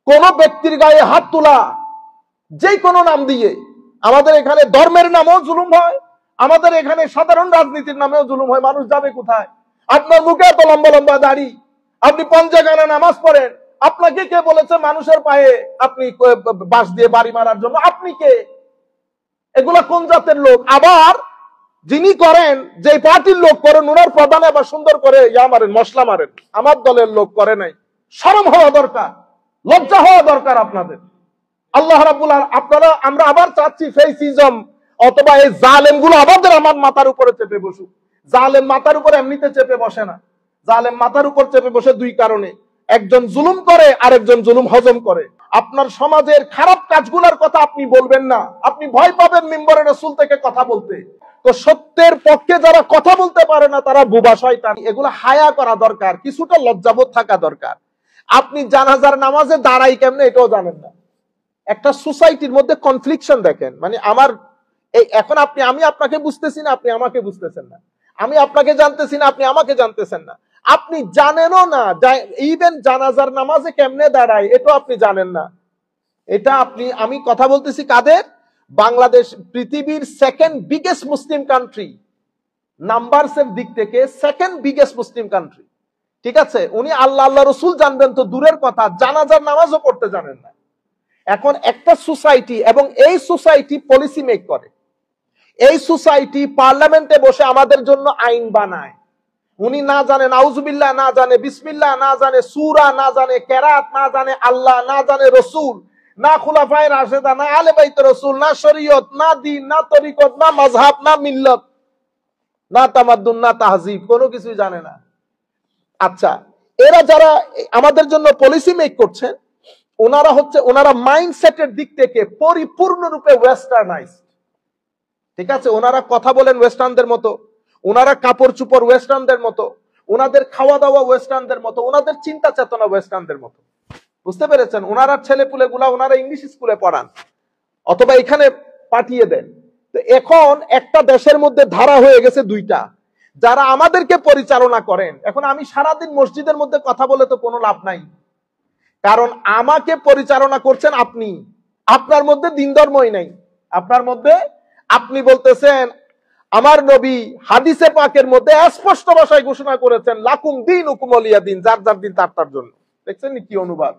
কোন ব্যক্তির গায়ে হাত তোলা, যে কোনো নাম দিয়ে, আমাদের এখানে ধর্মের নামেও জুলুম হয়, আমাদের এখানে সাধারণ রাজনীতির নামেও জুলুম হয়। মানুষ যাবে কোথায়? আপনার মুখে এত লম্বা লম্বা দাড়ি, আপনি পঞ্চগানা নামাজ পড়েন, আপনাকে কে বলেছে মানুষের পায়ে আপনি বাঁশ দিয়ে বাড়ি মারার জন্য? আপনি কে? এগুলা কোন জাতের লোক? আবার যিনি করেন, যে পার্টির লোক করেন, ওনার প্রধানে আবার সুন্দর করে ইয়া মারেন, মশলা মারেন। আমার দলের লোক করে নাই। শরম হওয়া দরকার, লজ্জা হওয়া দরকার আপনাদের। আল্লাহ রাব্বুল আলামিন, আপনারা, আমরা আবার চাচ্ছি ফেসিজম অথবা এই জালেম গুলো আমার মাথার উপরে চেপে বসুক। জালেম মাথার উপরে এমনিতে চেপে বসে না। জালেম মাথার উপর চেপে বসে দুই কারণে: একজন জুলুম করে, আরেকজন জুলুম হজম করে। আপনার সমাজের খারাপ কাজগুলোর কথা আপনি বলবেন না, আপনি ভয় পাবেন মিম্বরে রাসূল থেকে কথা বলতে। তো সত্যের পক্ষে যারা কথা বলতে পারে না তারা বুবা শয়তান। এগুলো হায়া করা দরকার, কিছুটা লজ্জাবোধ থাকা দরকার। আপনি জানাজার নামাজে দাঁড়াই কেমনে এটাও জানেন না। একটা সোসাইটির মধ্যে কনফ্লিকশন দেখেন, মানে আমার এই এখন আমি আপনাকে বুঝতেছি না, আপনি আমাকে বুঝতেছেন না। আমি আপনাকে জানতেছি না, আপনি আমাকে জানতেছেন না। আপনি জানেনও না ইভেন জানাজার নামাজে কেমনে দাঁড়ায়, এটাও আপনি জানেন না। এটা আমি কথা বলতেছি কাদের? বাংলাদেশ পৃথিবীর সেকেন্ড বিগেস্ট মুসলিম কান্ট্রি, নাম্বারস এর দিক থেকে সেকেন্ড বিগেস্ট মুসলিম কান্ট্রি। ঠিক আছে, উনি আল্লাহ আল্লাহ রসুল জানবেন তো দূরের কথা, জানাজার নামাজও পড়তে জানেন না। এখন একটা সোসাইটি, এবং এই সোসাইটি পলিসি মেক করে, এই সোসাইটি পার্লামেন্টে বসে আমাদের জন্য আইন বানায়। উনি না জানে নাউজুবিল্লাহ, না জানে বিসমিল্লাহ, না জানে সূরা, না জানে কেরাত, না জানে আল্লাহ, না জানে রসুল, না খুলাফায়ে রাশেদা, না আহলে বাইত রসুল, না শরীয়ত, না দ্বীন, না তরিকত, না মাযহাব, না মিল্লত, না তামাদ্দুন, না তাহজিব, কোনো কিছুই জানে না। আচ্ছা, এরা যারা আমাদের জন্য পলিসি মেক করছেন, ওনারা মাইন্ডসেটের দিক থেকে পরিপূর্ণরূপে ওয়েস্টার্নাইজড। ঠিক আছে, ওনারা কথা বলেন ওয়েস্টার্নদের মতো, ওনারা কাপড় চুপড় ওয়েস্টার্নদের মতো, ওনাদের খাওয়া দাওয়া ওয়েস্টার্নদের মতো, ওনাদের চিন্তা চেতনা ওয়েস্টার্নদের মতো। বুঝতে পেরেছেন? ওনারা ছেলেপুলে গুলা ওনারা ইংলিশ স্কুলে পড়ান অথবা এখানে পাঠিয়ে দেন। তো এখন একটা দেশের মধ্যে ধারা হয়ে গেছে দুইটা, যারা আমাদেরকে পরিচালনা করেন। এখন আমি সারাদিন মসজিদের মধ্যে কথা বলে তো কোনো লাভ নাই, কারণ আমাকে পরিচালনা করছেন আপনি। আপনার মধ্যে দিন ধর্মই নাই। আপনার মধ্যে, আপনি বলতেছেন আমার নবী হাদিসে পাকের মধ্যে স্পষ্ট ভাষায় ঘোষণা করেছেন লাকুম দীনুকুম ওয়ালিয়া দিন, যার যার দিন তার তার জন্য। দেখছেন কি অনুবাদ?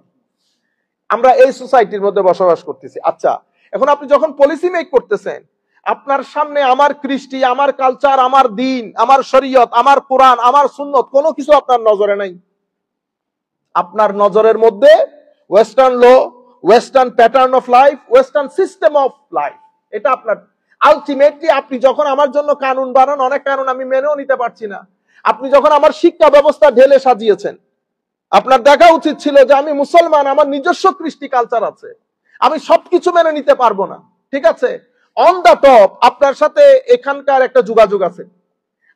আমরা এই সোসাইটির মধ্যে বসবাস করতেছি। আচ্ছা, এখন আপনি যখন পলিসি মেক করতেছেন, আপনার সামনে আমার কৃষ্টি, আমার কালচার, আমার দিন, আমার শরীয়ত, আমার কোরআন, আমার সুন্নত, কোনো কিছু আপনার নজরে নাই। আপনার নজরের মধ্যে western law, western pattern of life, western system of life, এটা আপনার। আলটিমেটলি আপনি যখন আমার জন্য কানুন বানান, অনেক কানুন আমি মেনেও নিতে পারছি না। আপনি যখন আমার শিক্ষা ব্যবস্থা ঢেলে সাজিয়েছেন, আপনার দেখা উচিত ছিল যে আমি মুসলমান, আমার নিজস্ব কৃষ্টি কালচার আছে, আমি সবকিছু মেনে নিতে পারবো না। ঠিক আছে, অন দা টপ আপনার সাথে এখানকার একটা যোগাযোগ আছে,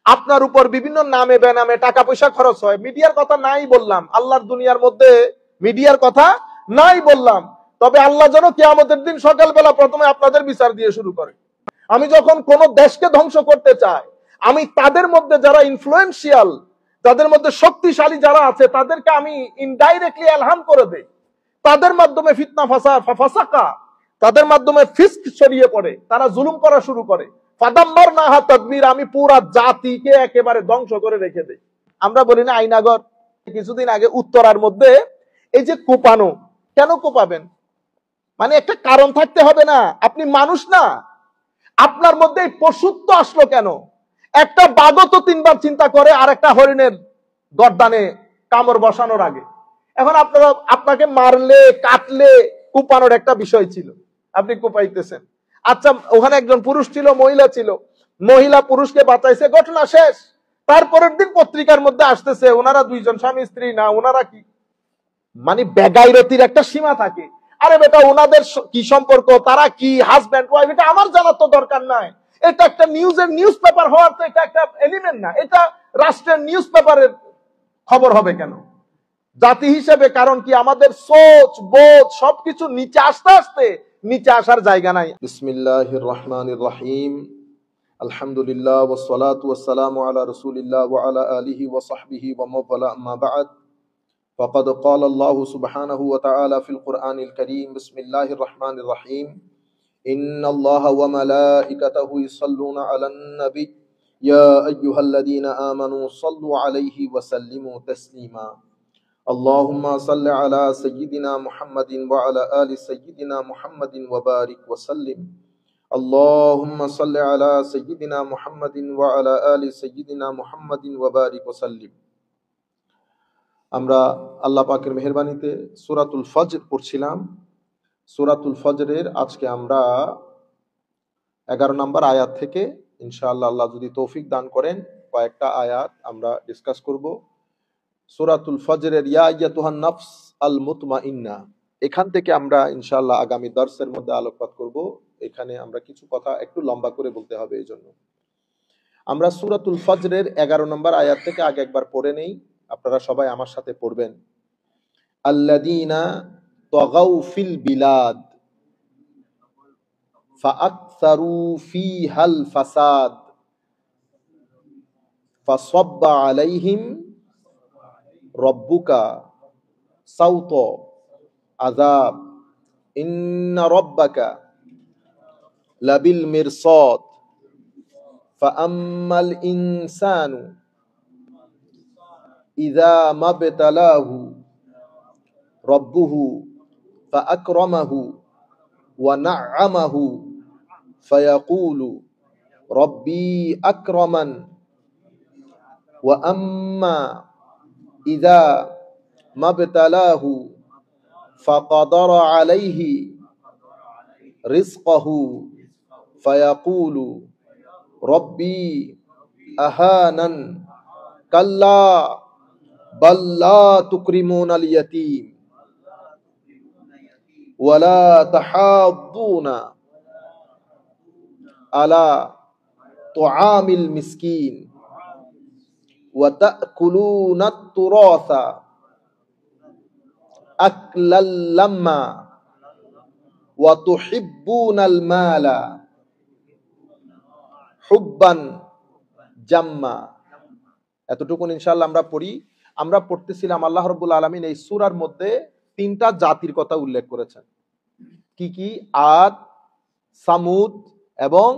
আপনার উপর বিভিন্ন নামে বেনামে টাকা পয়সা খরচ হয়। মিডিয়ার কথা নাই বললাম, আল্লাহর দুনিয়ার মধ্যে মিডিয়ার কথা নাই বললাম। তবে আল্লাহ যেন কিয়ামতের দিন সকালবেলা প্রথমে আপনাদের বিচার দিয়ে শুরু করে। আমি যখন কোন দেশকে ধ্বংস করতে চাই, আমি তাদের মধ্যে যারা ইনফ্লুয়েন্সিয়াল, তাদের মধ্যে শক্তিশালী যারা আছে, তাদেরকে আমি ইনডাইরেক্টলি এলহাম করে দেই। তাদের মাধ্যমে ফিতনা ফাসাকা, তাদের মাধ্যমে ফিস্ক ছড়িয়ে পড়ে, তারা জুলুম করা শুরু করে। ফাদাম্মারনাহা তাদবীর, আমি পুরা জাতিকে একেবারে ধ্বংস করে রেখে দেই। আমরা বলি না আইনাগর? কিছুদিন আগে উত্তরার মধ্যে এই যে কোপানো, কেন কোপাবেন? মানে একটা কারণ থাকতে হবে না? আপনি মানুষ না? আপনার মধ্যে এই পশুত্ব আসলো কেন? একটা বাঘও তো তিনবার চিন্তা করে আর একটা হরিণের গর্দানে কামড় বসানোর আগে। এখন আপনাকে মারলে কাটলে কোপানোর একটা বিষয় ছিল, আপনি কোপাইতেছেন। আচ্ছা, ওখানে একজন পুরুষ ছিল, মহিলা ছিল, মহিলা পুরুষকে বাঁচাইছে, ঘটনা শেষ। তারপরের দিন পত্রিকার মধ্যে আসতেছে ওনারা দুইজন স্বামী স্ত্রী না, ওনারা কি, মানে বেগাইরতির একটা সীমা থাকে। আরে বেটা, ওনাদের কি সম্পর্ক, তারা কি হাজব্যান্ড ওয়াইফ, এটা আমার জানার তো দরকার নাই। এটা একটা নিউজ পেপার হওয়ার তো এটা একটা এলিমেন্ট না। এটা রাষ্ট্রের নিউজ পেপারের খবর হবে কেন জাতি হিসেবে? কারণ কি, আমাদের সোচ বোধ সবকিছু নিচে আস্তে আস্তে নিচে আসার জায়গা নাই। বিসমিল্লাহির রহমানির রহিম, আলহামদুলিল্লাহ ওয়াসসালাতু ওয়াসসালামু আলা রাসূলিল্লাহ ওয়া আলা আলিহি ওয়া সাহবিহি ওয়া মাওয়ালা, আম্মা বা'দ। فقد قال الله سبحانه وتعالى في القرآن الكريم بسم الله الرحمن الرحيم إن الله وملائكته يصلون على النبي يا أيها الذين آمنوا صلوا عليه وسلموا تسليما اللهم صل على سيدنا محمد وعلى آل سيدنا محمد وبارك وسلم اللهم صل على سيدنا محمد وعلى آل سيدنا محمد وبارك وسلم আমরা আল্লাহ পাকের মেহেরবানিতে সূরাতুল ফজর পড়ছিলাম। সূরাতুল ফজরের আজকে আমরা 11 নম্বর আয়াত থেকে ইনশাআল্লাহ আল্লাহ যদি তৌফিক দান করেন কয়েকটা আয়াত আমরা ডিসকাস করব। সূরাতুল ফজরের ইয়া আইয়াতুহান নাফস আল মুতমাইন্না, এখান থেকে আমরা ইনশাআল্লাহ আগামী দর্সের মধ্যে আলোকপাত করব। এখানে আমরা কিছু কথা একটু লম্বা করে বলতে হবে, এই জন্য আমরা সূরাতুল ফজরের 11 নম্বর আয়াত থেকে আগে একবার পড়ে নেই, আপনারা সবাই আমার সাথে পড়বেন। আল্লাযীনা তাগাউ ফিল বিলাদ ফাআকসারু ফীহাল ফাসাদ ফাসাব্বা আলাইহিম রাব্বুকা সাওতা আযাব ইন্না রাব্বাকা লাবিল মিরসাদ ফাআম্মাল ইনসানু ইযা মাবতালাহু রাব্বুহু ফাআকরামাহু ওয়া না'আমাহু ফায়াকুলু রাব্বি আকরামান ওয়া আম্মা ইযা মাবতালাহু ফাকাদারা আলাইহি রিজকাহু ফায়াকুলু রাব্বি আহানান কাল্লা বাল লা তুকরিমুনাল ইয়াতীম ওয়া লা তাহাদ্দুনা আলা তুআমিল মিসকিন ওয়া তা'কুলুনাত তুরাসা আকলাল লাম্মা ওয়া তুহিব্বুনাল মালা হুব্বান জাম্মা। এতটুকুন ইনশাআল্লাহ আমরা পড়ি। আমরা পড়তেছিলাম আল্লাহ রাব্বুল আলামিন এই সূরার মধ্যে 3টা জাতির কথা উল্লেখ করেছেন। কি কি? আদ, সামুদ এবং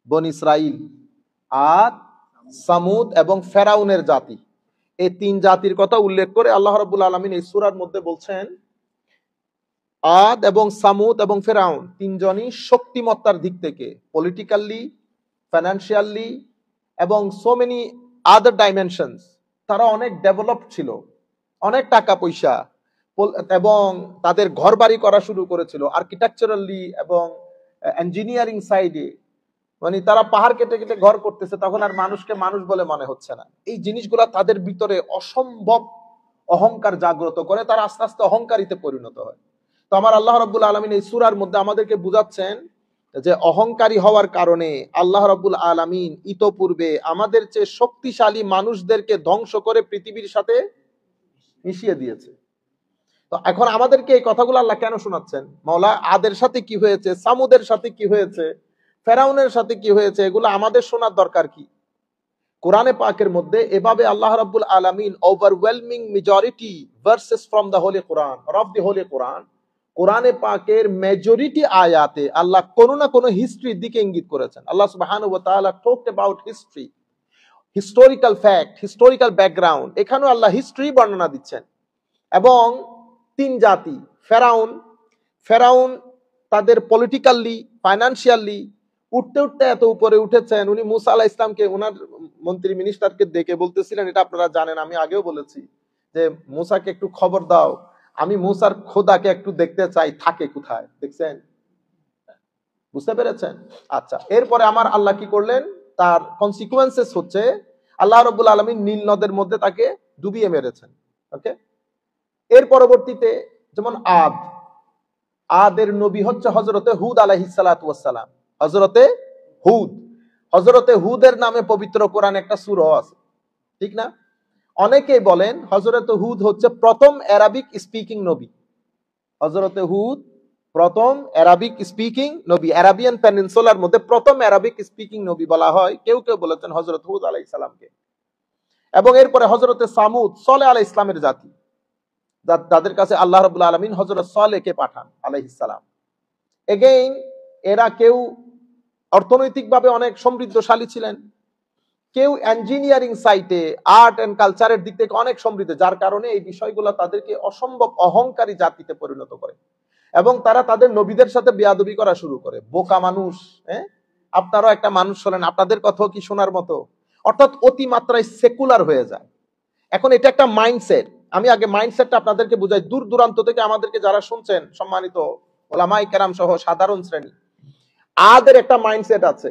বনি ইসরাইল। আদ, সামুদ এবং ফেরাউনের জাতি, এই 3 জাতির কথা উল্লেখ করে আল্লাহ রাব্বুল আলামিন এই সূরার মধ্যে বলছেন আদ এবং সামুদ এবং ফেরাউন তিনজনই শক্তিমত্তার দিক থেকে পলিটিক্যালি, ফাইন্যান্সিয়ালি এবং সো মেনি আদার ডাইমেনশনস তারা অনেক ডেভেলপড ছিল, অনেক টাকা পয়সা এবং তাদের ঘর বাড়ি করা শুরু করেছিল আর্কিটেকচারালি এবং ইঞ্জিনিয়ারিং সাইডে। মানে তারা পাহাড় কেটে কেটে ঘর করতেছে, তখন আর মানুষকে মানুষ বলে মনে হচ্ছে না। এই জিনিসগুলা তাদের ভিতরে অসম্ভব অহংকার জাগ্রত করে, তারা আস্তে আস্তে অহংকারীতে পরিণত হয়। তো আমার আল্লাহ রাব্বুল আলামিন এই সূরার মধ্যে আমাদেরকে বুঝাচ্ছেন যে অহংকারী হওয়ার কারণে আল্লাহ রাব্বুল আলামিন ইতোপূর্বে আমাদের চেয়ে শক্তিশালী মানুষদেরকে ধ্বংস করে পৃথিবীর সাথে মিশিয়ে দিয়েছে। তো এখন আমাদেরকে এই কথাগুলো আল্লাহ কেন শোনাচ্ছেন? মাওলা আদের সাথে কি হয়েছে, সামুদের সাথে কি হয়েছে, ফেরাউনের সাথে কি হয়েছে, এগুলো আমাদের শোনার দরকার কি? কোরআনে পাকের মধ্যে এভাবে আল্লাহ রাব্বুল আলামিন overwhelming majority verses from the holy Quran of the holy Quran, কোরআনে পাকের মেজরিটি আয়াতে আল্লাহ কোনো না কোনো হিস্ট্রির দিকে ইঙ্গিত করেছেন। আল্লাহ সুবহানাহু ওয়া তাআলা talked about history, historical fact, historical background. এখানেও আল্লাহ হিস্ট্রি বর্ণনা দিচ্ছেন। এবং 3 জাতি, ফেরাউন তাদের পলিটিক্যালি, ফাইন্যান্সিয়ালি উঠতে উঠতে এত উপরে উঠেছেন, উনি মুসা আলাইহিস সালামকে ওনার মন্ত্রী মিনিস্টারকে ডেকে বলতেছিলেন, এটা আপনারা জানেন, আমি আগেও বলেছি, যে মুসাকে একটু খবর দাও, আমি মুসার খোদাকে একটু দেখতে চাই, থাকে কোথায়। দেখছেন? বুঝতে পেরেছেন? আচ্ছা, এরপরে আমার আল্লাহ কি করলেন? তার কনসিকুয়েন্সেস হচ্ছে আল্লাহ রাব্বুল আলামিন নীল নদের মধ্যে তাকে ডুবিয়ে মেরেছেন। ওকে, এর পরবর্তীতে যেমন আদের নবী হচ্ছে হযরতে হুদ আলাইহিস সালাতু ওয়াস সালাম। হযরতে হুদের নামে পবিত্র কোরআনে একটা সূরা আছে, ঠিক না? অনেকেই বলেন হযরতে হুদ হচ্ছে প্রথম আরবিক স্পিকিং নবী। হযরতে হুদ প্রথম আরবিক স্পিকিং নবী, আরাবিয়ান পেনিনসুলার মধ্যে প্রথম আরবিক স্পিকিং নবী বলা হয়। কেউ কেউ বলেছেন হযরত হুদ আলাইহিস সালামকে। এবং এরপরে হযরতে সামুদ, সালেহ আলাইহিস সালামের জাতি। যাদের কাছে আল্লাহ রাব্বুল আলামিন হযরত সালেহকে পাঠান আলাইহিস সালাম। এগেইন এরা কেউ অর্থনৈতিকভাবে অনেক সমৃদ্ধশালী ছিলেন, কেউ ইঞ্জিনিয়ারিং সাইটে আর্ট এন্ড কালচারের দিক থেকে অনেক সমৃদ্ধ, যার কারণে এই বিষয়গুলো তাদেরকে অসম্ভব অহংকারী জাতিতে পরিণত করে এবং তারা তাদের নবীদের সাথে বেয়াদবি করা শুরু করে। বোকা মানুষ, হ্যাঁ, আপনারাও একটা মানুষ হলেন, আপনাদের কথাও কি শোনার মতো? অর্থাৎ অতিমাত্রায় সেকুলার হয়ে যায়। এখন এটা একটা মাইন্ডসেট। আমি আগে মাইন্ডসেটটা আপনাদেরকে বুঝাই। দূর দূরান্ত থেকে আমাদেরকে যারা শুনছেন, সম্মানিত ওলামায়ে কেরাম সহ সাধারণ শ্রেণী, আদের একটা মাইন্ডসেট আছে,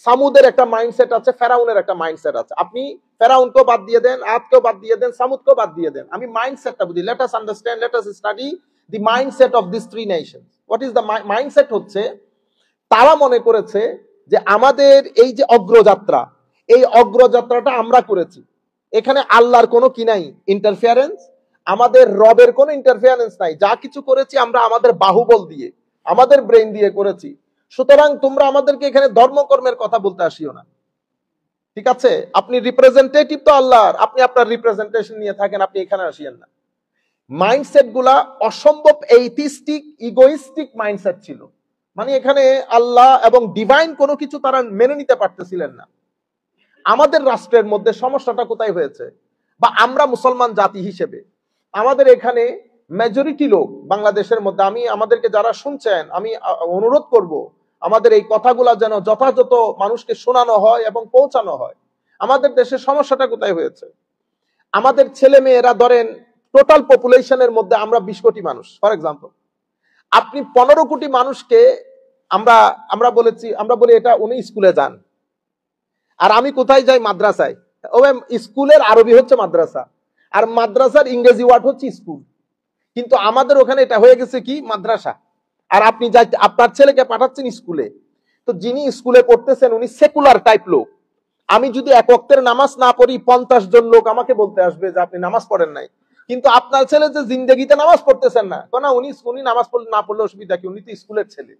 সামুদের একটা মাইন্ডসেট আছে, ফেরাউনের একটা মাইন্ডসেট আছে। আপনি ফেরাউনকেও বাদ দিয়ে দেন, আদকেও বাদ দিয়ে দেন, সামুদকেও বাদ দিয়ে দেন। আমি মাইন্ডসেটটা বুঝি। Let us understand, let us study the mindset of this three Nations. What is the mindset? হচ্ছে তারা মনে করেছে যে আমাদের এই যে অগ্রযাত্রা, এই অগ্রযাত্রাটা আমরা করেছি, এখানে আল্লাহর কোনো কি নাই, ইন্টারফিয়ারেন্স, আমাদের রবের কোনো ইন্টারফিয়ারেন্স নাই, যা কিছু করেছি আমরা আমাদের বাহুবল দিয়ে, আমাদের ব্রেন দিয়ে করেছি, সুতরাং তোমরা আমাদেরকে এখানে ধর্মকর্মের কথা বলতে আসিও না। ঠিক আছে, আপনি রিপ্রেজেন্টেটিভ তো আল্লাহর, আপনি আপনার রিপ্রেজেন্টেশন নিয়ে থাকেন, আপনি এখানে আসিয়েন না। মাইন্ডসেট গুলা অসম্ভব এইথিস্টিক, ইগোইস্টিক মাইন্ডসেট ছিল। মানে এখানে আল্লাহ এবং ডিভাইন কোনো কিছু তারা মেনে নিতে পারতেছিলেন না। আমাদের রাষ্ট্রের মধ্যে সমস্যাটা কোথায় হয়েছে, বা আমরা মুসলমান জাতি হিসেবে আমাদের এখানে মেজরিটি লোক বাংলাদেশের মধ্যে, আমি আমাদেরকে যারা শুনছেন আমি অনুরোধ করব আমাদের এই কথাগুলা যেন যথাযথ মানুষকে শোনানো হয় এবং পৌঁছানো হয়। আমাদের দেশের সমস্যাটা কোথায় হয়েছে, আমাদের ছেলে মেয়েরা ধরেন টোটাল পপুলেশনের মধ্যে আমরা 20 কোটি মানুষ, ফর এক্সাম্পল, আপনি 15 কোটি মানুষকে আমরা আমরা বলেছি, আমরা বলি এটা উনি স্কুলে যান, আর আমি কোথায় যাই, মাদ্রাসায়। স্কুলের আরবি হচ্ছে মাদ্রাসা, আর মাদ্রাসার ইংরেজি ওয়ার্ড হচ্ছে স্কুল। কিন্তু আমাদের ওখানে এটা হয়ে গেছে কি, মাদ্রাসা। আর আপনি যাই আপনার ছেলেকে পাঠাচ্ছেন স্কুলে, তো যিনি স্কুলে পড়তেছেন উনি সেকুলার টাইপ লোক। আমি যদি এক ওয়াক্তের নামাজ না পড়ি, 50 জন লোক আমাকে বলতে আসবে যে আপনি নামাজ পড়েন নাই। কিন্তু আপনার ছেলে যে জিন্দেগিতে নামাজ পড়তেছেন না, কেন উনি নামাজ পড়লে না পড়লে অসুবিধা কি, উনি তো স্কুলের ছেলে,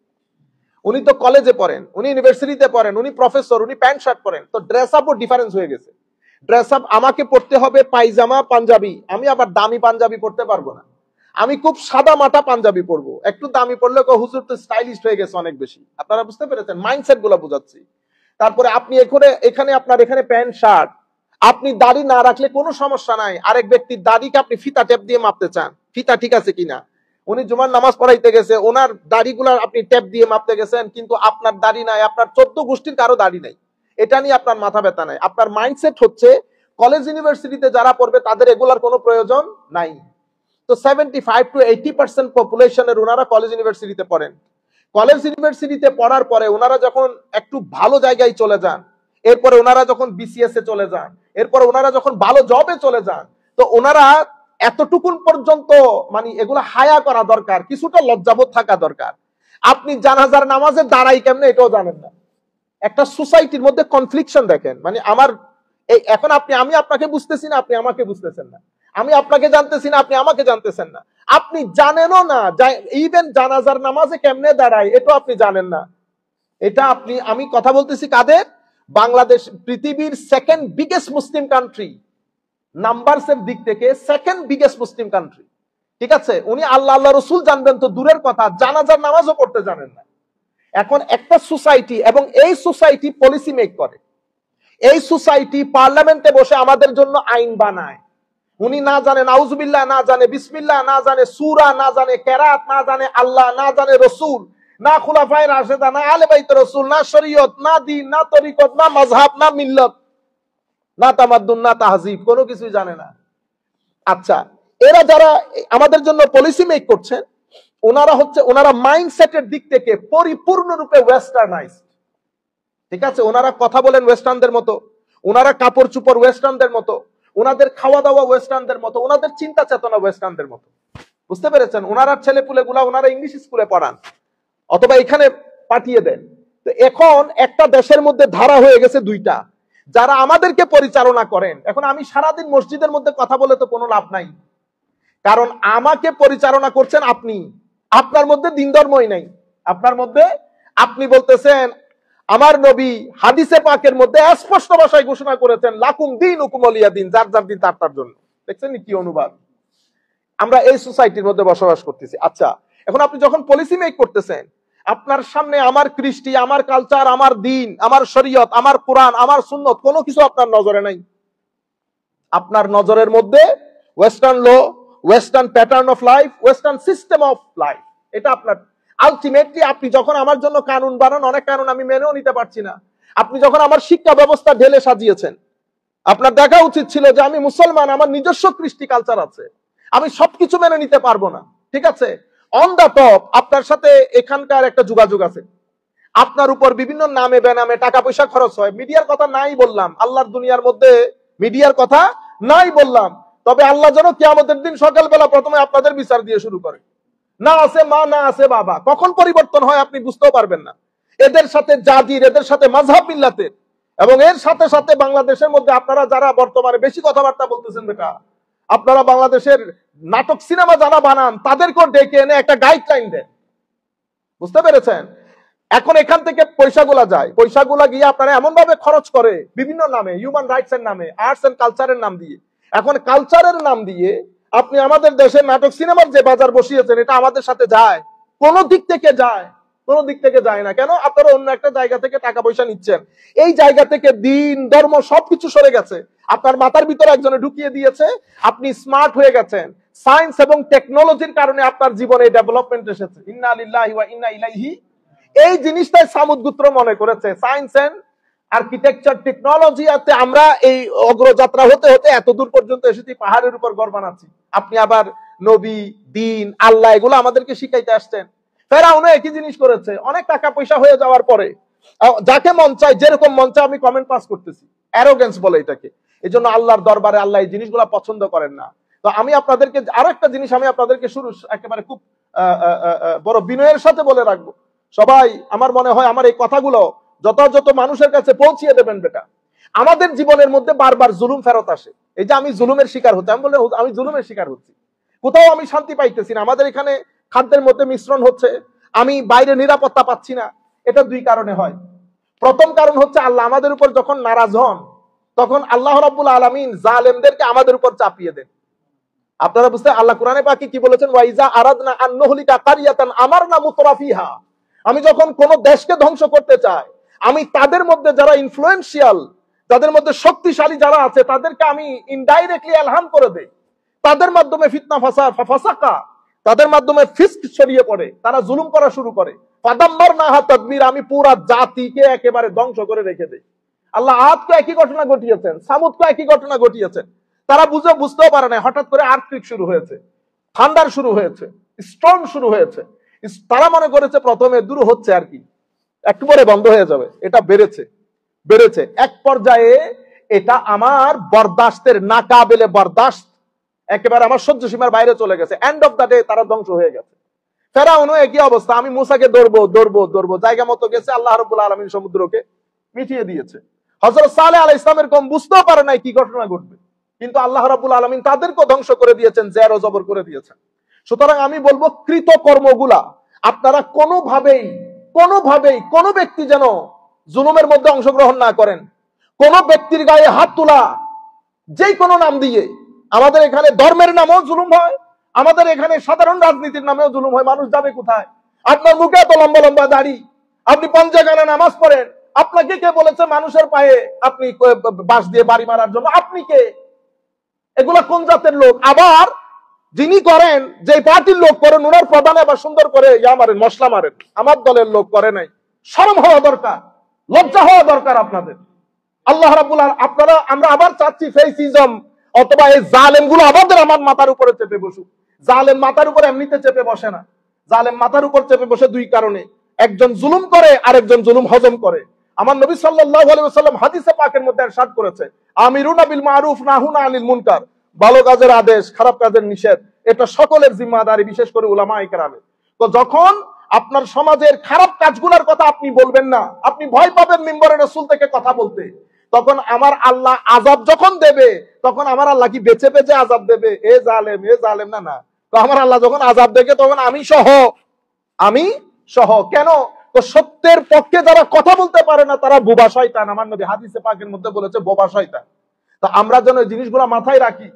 উনি তো কলেজে পড়েন, উনি ইউনিভার্সিটিতে পড়েন, উনি প্রফেসর, উনি প্যান্ট শার্ট পরেন। তো ড্রেস আপও ডিফারেন্স হয়ে গেছে। ড্রেস আপ আমাকে পড়তে হবে পায়জামা পাঞ্জাবি, আমি আবার দামি পাঞ্জাবি পড়তে পারবো না। আমি খুব সাদা মাটা পাঞ্জাবি পরবো, একটু দামি পড়লে হুজুর তো স্টাইলিশ হয়ে গেছে অনেক বেশি। আপনারা বুঝতে পেরেছেন মাইন্ডসেট গুলা বুঝাচ্ছি। তারপরে আপনি এখানে আপনার এখানে প্যান্ট শার্ট, আপনি দাড়ি না রাখলে কোনো সমস্যা নাই। আরেক ব্যক্তির দাড়িকে আপনি ফিতা টেপ দিয়ে মাপতে চান, ফিতা ঠিক আছে কিনা, উনি জুমার নামাজ পড়াইতে গেছে, ওনার দাড়িগুলা আপনি টেপ দিয়ে মাপতে গেছেন, কিন্তু আপনার দাড়ি নাই, আপনার 14 গোষ্ঠীর কারো দাড়ি নাই, এটা নিয়ে আপনার মাথা ব্যথা নাই। আপনার মাইন্ডসেট হচ্ছে কলেজ ইউনিভার্সিটিতে যারা পড়বে তাদের এগুলার কোনো প্রয়োজন নাই। তো 75 to 80% পপুলেশনের ওনারা কলেজ ইউনিভার্সিটিতে পড়েন। কলেজ ইউনিভার্সিটিতে পড়ার পরে ওনারা যখন একটু ভালো জায়গায় চলে যান, এরপরে ওনারা যখন বিসিএস এ চলে যান, এরপরে ওনারা যখন ভালো জবে চলে যান, তো ওনারা এতটুকুন পর্যন্ত মানে এগুলো হায়া করা দরকার, কিছুটা লজ্জাবোধ থাকা দরকার। আপনি জানাজার নামাজে দাঁড়াই কেমনে এটাও জানেন না। একটা সোসাইটির মধ্যে কনফ্লিকশন দেখেন, মানে আমার এই এখন আমি আপনাকে বুঝতেছি না, আপনি আমাকে বুঝতেছেন না, আমি আপনাকে জানতেছি না, আপনি আমাকে জানতেছেন না, আপনি জানেনও না ইভেন জানাজার নামাজে কেমনে দাঁড়ায় এটাও আপনি জানেন না। এটা আমি কথা বলতেছি কাদের, বাংলাদেশ পৃথিবীর সেকেন্ড বিগেস্ট মুসলিম কান্ট্রি, নাম্বারস এর দিক থেকে সেকেন্ড বিগেস্ট মুসলিম কান্ট্রি। ঠিক আছে, উনি আল্লাহ আল্লাহ রসুল জানবেন তো দূরের কথা, জানাজার নামাজও পড়তে জানেন না। এখন একটা সোসাইটি, এবং এই সোসাইটি পলিসি মেক করে, এই সোসাইটি পার্লামেন্টে বসে আমাদের জন্য আইন বানায়। উনি না জানে নাউজুবিল্লাহ, না জানে বিসমিল্লাহ, না জানে সূরা, না জানে কেরাত, না জানে আল্লাহ, না জানে রসুল, না খুলাফায়ে রাশেদা, না আহলে বাইত রাসূল, না শরীয়ত, না দ্বীন, না তরিকত, না মাযহাব, না মিল্লাত, না তামাদ্দুন, না তাহজিব, কোনো কিছুই জানে না। আচ্ছা, এরা যারা আমাদের জন্য পলিসি মেক করছেন, ওনারা মাইন্ডসেটের দিক থেকে পরিপূর্ণরূপে ওয়েস্টার্নাইজড। ঠিক আছে, ওনারা কথা বলেন ওয়েস্টার্নদের মতো, ওনারা কাপড় চুপড় ওয়েস্টার্নদের মতো, ওনাদের খাওয়া দাওয়া ওয়েস্টার্নদের মতো, ওনাদের চিন্তা চেতনা ওয়েস্টার্নদের মতো। বুঝতে পেরেছেন? ওনারা ছেলেপুলে গুলা ওনারা ইংলিশ স্কুলে পড়ান অথবা এখানে পাঠিয়ে দেন। তো এখন একটা দেশের মধ্যে ধারা হয়ে গেছে দুইটা, যারা আমাদেরকে পরিচালনা করেন। এখন আমি সারাদিন মসজিদের মধ্যে কথা বলে তো কোনো লাভ নাই, কারণ আমাকে পরিচালনা করছেন আপনি, আপনার মধ্যে দিন ধর্মই নাই। আপনার মধ্যে আপনি বলতেছেন আমার নবী হাদিসে পাকের মধ্যে স্পষ্ট ভাষায় ঘোষণা করেছেন লাকুম দীনুকুম ওয়ালিয়া দিন, যার যার দিন তার তার জন্য। দেখছেন কি অনুবাদ? আমরা এই সোসাইটির মধ্যে বসবাস করতেছি। আচ্ছা, এখন আপনি যখন পলিসি মেক করতেছেন, আপনার সামনে আমার কৃষ্টি, আমার কালচার, আমার দিন, আমার শরীয়ত, আমার কোরআন, আমার সুন্নত কোনো কিছু আপনার নজরে নাই। আপনার নজরের মধ্যে western law, western pattern of life, western system of life, এটা আপনার। আলটিমেটলি আপনি যখন আমার জন্য কানুন বানান, অনেক কানুন আমি মেনেও নিতে পারছি না। আপনি যখন আমার শিক্ষা ব্যবস্থা ঢেলে সাজিয়েছেন, আপনার দেখা উচিত ছিল যে আমি মুসলমান, আমার নিজস্ব কৃষ্টি কালচার আছে, আমি সবকিছু মেনে নিতে পারবো না। ঠিক আছে, অন দা টপ আপনার সাথে এখানকার একটা যোগাযোগ আছে, আপনার উপর বিভিন্ন নামে বেনামে টাকা পয়সা খরচ হয়। মিডিয়ার কথা নাই বললাম, আল্লাহর দুনিয়ার মধ্যে মিডিয়ার কথা নাই বললাম, তবে আল্লাহ যেন কিয়ামতের দিন সকালবেলা প্রথমে আপনাদের বিচার দিয়ে শুরু করে। না আছে মা, না আছে বাবা, কখন পরিবর্তন হয় আপনি বুঝতেও পারবেন না। এদের সাথে জাতির, এদের সাথে মাযহাব মিল্লাতের, এবং এর সাথে সাথে বাংলাদেশের মধ্যে আপনারা যারা বর্তমানে বেশি কথাবার্তা বলতেছেন, বেটা আপনারা বাংলাদেশের নাটক সিনেমা যারা বানান তাদেরকেও ডেকে এনে একটা গাইডলাইন দেন, বুঝতে পেরেছেন? এখন এখান থেকে পয়সাগুলা যায়, পয়সাগুলা গিয়ে আপনারা এমন ভাবে খরচ করে বিভিন্ন নামে, হিউম্যান রাইটস এর নামে, আর্টস এন্ড কালচারের নাম দিয়ে। এখন কালচারের নাম দিয়ে আপনি আমাদের দেশের নাটক সিনেমার যে বাজার বসিয়েছেন, এটা আমাদের সাথে যায়? কোন দিক থেকে যায়? কোন দিক থেকে যায় না। কেন? আপনারা অন্য একটা জায়গা থেকে টাকা পয়সা নিচ্ছেন, এই জায়গা থেকে দিন ধর্ম সবকিছু সরে গেছে, আপনার মাথার ভিতরে একজনে ঢুকিয়ে দিয়েছে, আপনি স্মার্ট হয়ে গেছেন। সায়েন্স এবং টেকনোলজির কারণে আপনার জীবনে ডেভেলপমেন্ট এসেছে। ইন্না লিল্লাহি ওয়া ইন্না ইলাইহি, এই জিনিসটাই সামুদ্গুত্র মনে করেছে। সায়েন্স এন্ড আর্কিটেকচার টেকনোলজি আছে, আমরা এই অগ্রযাত্রা হতে হতে এত দূর পর্যন্ত এসেছি, পাহাড়ের উপর ঘর বানাচ্ছি। আপনি আবার নবী, দিন, আল্লাহ এগুলো আমাদেরকে শিখাইতে আসছেন। ফেরাউনও একই জিনিস করেছে। অনেক টাকা পয়সা হয়ে যাওয়ার পরে যাকে মন চায়, যেরকম মন চায় আমি কমেন্ট পাস করতেছি, অ্যারোগেন্স বলে এটাকে। এই জন্য আল্লাহর দরবারে আল্লাহ এই জিনিসগুলো পছন্দ করেন না। তো আমি আপনাদেরকে আরো একটা জিনিস আমি আপনাদেরকে শুরু একেবারে খুব বড় বিনয়ের সাথে বলে রাখবো। সবাই আমার মনে হয় আমার এই কথাগুলো যথাযথ মানুষের কাছে পৌঁছিয়ে দেবেন। বেটা, আমাদের জীবনের মধ্যে বারবার জুলুম ফেরত আসে। এই যে আমি জুলুমের শিকার হচ্ছি, আমি বলে আমি জুলুমের শিকার হচ্ছি, কোথাও আমি শান্তি পাইতেছি না, আমাদের এখানে খাদ্যের মধ্যে মিশ্রণ হচ্ছে, আমি বাইরে নিরাপত্তা পাচ্ছি না। এটা দুই কারণে হয়। প্রথম কারণ হচ্ছে আল্লাহ আমাদের উপর যখন নারাজ হন, তখন আল্লাহ রাব্বুল আলামিন জালেমদেরকে আমাদের উপর চাপিয়ে দেন। আপনারা বুঝতে, আল্লাহ কোরআনে পাকে কি বলেছেন? ওয়াইজা আরাদনা আন নুহলিকা কারিয়াতান আমারনা মুতরাফিহা, আমি যখন কোন দেশকে ধ্বংস করতে চাই, আমি তাদের মধ্যে যারা ইনফ্লুয়েন্সিয়াল, যাদের মধ্যে শক্তিশালী যারা আছে, তাদেরকে আমি ইনডাইরেক্টলি এলহাম করে দেই। তাদের মাধ্যমে ফিতনা ফাসাকা, তাদের মাধ্যমে ফিস্ক ছড়িয়ে পড়ে, তারা জুলুম করা শুরু করে। ফাদাম্মারনাহা তাদবীর, আমি পুরা জাতিকে একেবারে ধ্বংস করে রেখে দেই। আল্লাহ আদকে একই ঘটনা ঘটিয়েছেন, সামুদকে একই ঘটনা ঘটিয়েছেন। তারা বুঝতেও পারে না, হঠাৎ করে আর্থকুইক শুরু হয়েছে, থান্ডার শুরু হয়েছে, স্টর্ম শুরু হয়েছে। তারা মনে করেছে প্রথমে দূর হচ্ছে আর কি, একটু পরে বন্ধ হয়ে যাবে। এটা বেড়েছে বেড়েছে, এক পর্যায়ে এটা আমার বরদাস্তের নাকাবেলে বরদাস্ত, একেবারে আমার সহ্য সীমার বাইরে চলে গেছে। এন্ড অফ দ্য ডে তারা ধ্বংস হয়ে গেছে। ফেরাউনও একই অবস্থা, আমি মুসাকে ধরবো, জায়গা মতো গেছে, আল্লাহ রাব্বুল আলামিন সমুদ্রকে মিটিয়ে দিয়েছে। হযরত সালেহ আলাইহিস সালামের কওম বুঝতেও পারে নাই কি ঘটনা ঘটবে, কিন্তু আল্লাহ রাব্বুল আলামিন তাদেরকে ধ্বংস করে দিয়েছেন, জের ও জবর করে দিয়েছেন। সুতরাং আমি বলবো কৃত কর্মগুলা আপনারা কোনোভাবেই কোন ব্যক্তি যেন জুলুমের মধ্যে অংশগ্রহণ না করেন। কোন ব্যক্তির গায়ে হাত তোলা, যে কোনো নাম দিয়ে, আমাদের এখানে ধর্মের নামেও জুলুম হয়, আমাদের এখানে সাধারণ রাজনীতির নামেও জুলুম হয়। মানুষ যাবে কোথায়? আপনার মুখে এত লম্বা লম্বা দাড়ি, আপনি পঞ্চাগানা নামাজ পড়েন, আপনাকে কে বলেছে মানুষের পায়ে আপনি বাঁশ দিয়ে বাড়ি মারার জন্য? আপনি কে? এগুলা কোন জাতের লোক? আবার যিনি করেন, যে পার্টির লোক করেন, ওনার প্রধানে আবার সুন্দর করে ইয়া মারেন, মশলা মারেন। আমার দলের লোক করে নাই। শরম হওয়া দরকার, লজ্জা হওয়া দরকার আপনাদের। আল্লাহ রাব্বুল আলামিন, আপনারা, আমরা আবার চাচ্ছি ফেসিজম অথবা এই জালেম গুলো আমাদের আমার মাথার উপরে চেপে বসুক। জালেম মাথার উপর এমনিতে চেপে বসে না, জালেম মাথার উপর চেপে বসে দুই কারণে। একজন জুলুম করে, আরেকজন জুলুম হজম করে। আমার নবী সাল্লাল্লাহু আলাইহি ওয়াসাল্লাম হাদিসে পাকের মধ্যে ইরশাদ করেছে, আমিরুনা বিল মারুফ নাহুনা আনিল মুনকার, ভালো কাজের আদেশ, খারাপ কাজের নিষেধ, এটা সকলের জিম্মাদারি, বিশেষ করে উলামায়ে কেরামের। তো যখন আপনার সমাজের খারাপ কাজগুলোর কথা আপনি বলবেন না, আপনি ভয় পাবেন মিম্বরে রাসূল থেকে কথা বলতে, তখন আমার আল্লাহ আযাব যখন দেবে, তখন আমার আল্লাহ কি বেঁচে বেঁচে আযাব দেবে? এ জালেম না, না। তো আমার আল্লাহ যখন আযাব দেখে, তখন আমি সহ কেন? তো সত্যের পক্ষে যারা কথা বলতে পারে না, তারা বোবা শয়তান। আমার নবী হাদিসে পাকের মধ্যে বলেছে বোবা শয়তান। তো আমরা যেন এই জিনিসগুলো মাথায় রাখি।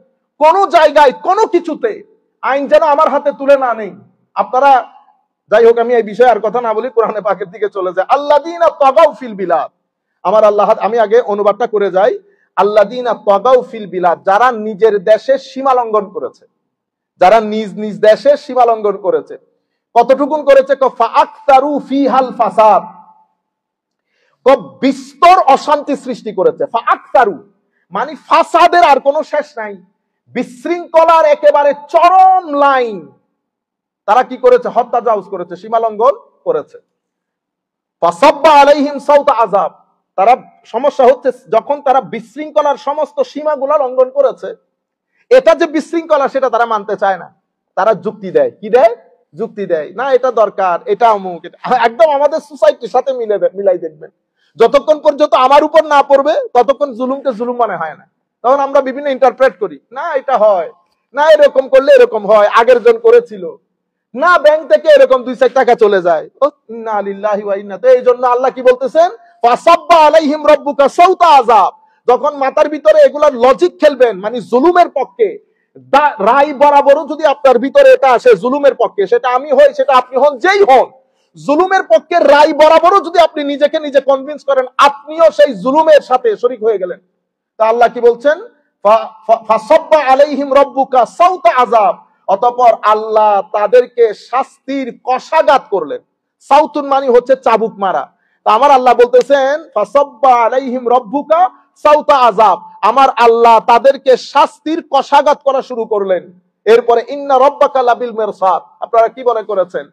কোন জায়গায় কোনো কিছুতে আইন যেন আমার হাতে তুলে না নেই। আপনারা, যাই হোক, আমি এই বিষয়ে আর কথা না বলি, কোরআনে পাকের দিকে চলে যায়। আল্লাযীনা তাগাউ ফিল বিলাদ, আমার আল্লাহ, আমি আগে অনুবাদটা করে যাই। আল্লাযীনা তাগাউ ফিল বিলাদ, যারা নিজের দেশে সীমা লঙ্ঘন করেছে, যারা নিজ নিজ দেশে সীমা লঙ্ঘন করেছে। কতটুকুন করেছে? ফাআকতারু ফিহাল ফাসাদ, বিস্তর অশান্তি সৃষ্টি করেছে। ফাআকতারু মানে ফাসাদের আর কোনো শেষ নাই, বিশৃঙ্খলার একেবারে চরম লাইন। তারা কি করেছে? হত্যাজাউজ করেছে, সীমা লঙ্ঘন করেছে। ফাসাব্বা আলাইহিম সাউতা আযাব, তারা, সমস্যা হচ্ছে যখন তারা বিশৃঙ্খলার সমস্ত সীমাগুলো লঙ্ঘন করেছে, এটা যে বিশৃঙ্খলা সেটা তারা মানতে চায় না। তারা যুক্তি দেয়। কি দেয়? যুক্তি দেয়, না এটা দরকার, এটা অমুক। একদম আমাদের সোসাইটির সাথে মিলাই দেখবেন, যতক্ষণ পর্যন্ত আমার উপর না পড়বে ততক্ষণ জুলুমকে জুলুম মনে হয় না। তখন আমরা বিভিন্ন ইন্টারপ্রেট করি, না এটা হয় না, এরকম করলে এরকম হয়, আগের জন করেছিল না, ব্যাংক থেকে এরকম 2-4 টাকা চলে যায়। ইন্না লিল্লাহি ওয়া ইন্না, তো এই জন্য আল্লাহ কি বলতেছেন? ফাসাব্বা আলাইহিম রাব্বুকা সাউতা আযাব। যখন মাথার ভিতরে এগুলার লজিক খেলবেন, মানে জুলুমের পক্ষে রায় বরাবরও যদি আপনার ভিতরে এটা আসে জুলুমের পক্ষে, সেটা আমি হই, সেটা আপনি হন, যেই হন, জুলুমের পক্ষে রায় বরাবরও যদি আপনি নিজেকে নিজে কনভিন্স করেন, আপনিও সেই জুলুমের সাথে শরীক হয়ে গেলেন। তা আল্লাহ কি বলছেন? ফাসাব্বা আলাইহিম রাব্বুকা সাউতা আযাব, অতঃপর আল্লাহ তাদেরকে শাস্তির কষাঘাত করলেন। সাউতুন মানে হচ্ছে চাবুক মারা। তা আমার আল্লাহ বলতেছেন ফাসাব্বা আলাইহিম রাব্বুকা সাউতা আযাব, আমার আল্লাহ তাদেরকে শাস্তির কষাঘাত করা শুরু করলেন। এরপরে ইন্না রাব্বাকা লাবিল মিরসাদ, আপনারা কি মনে করেছেন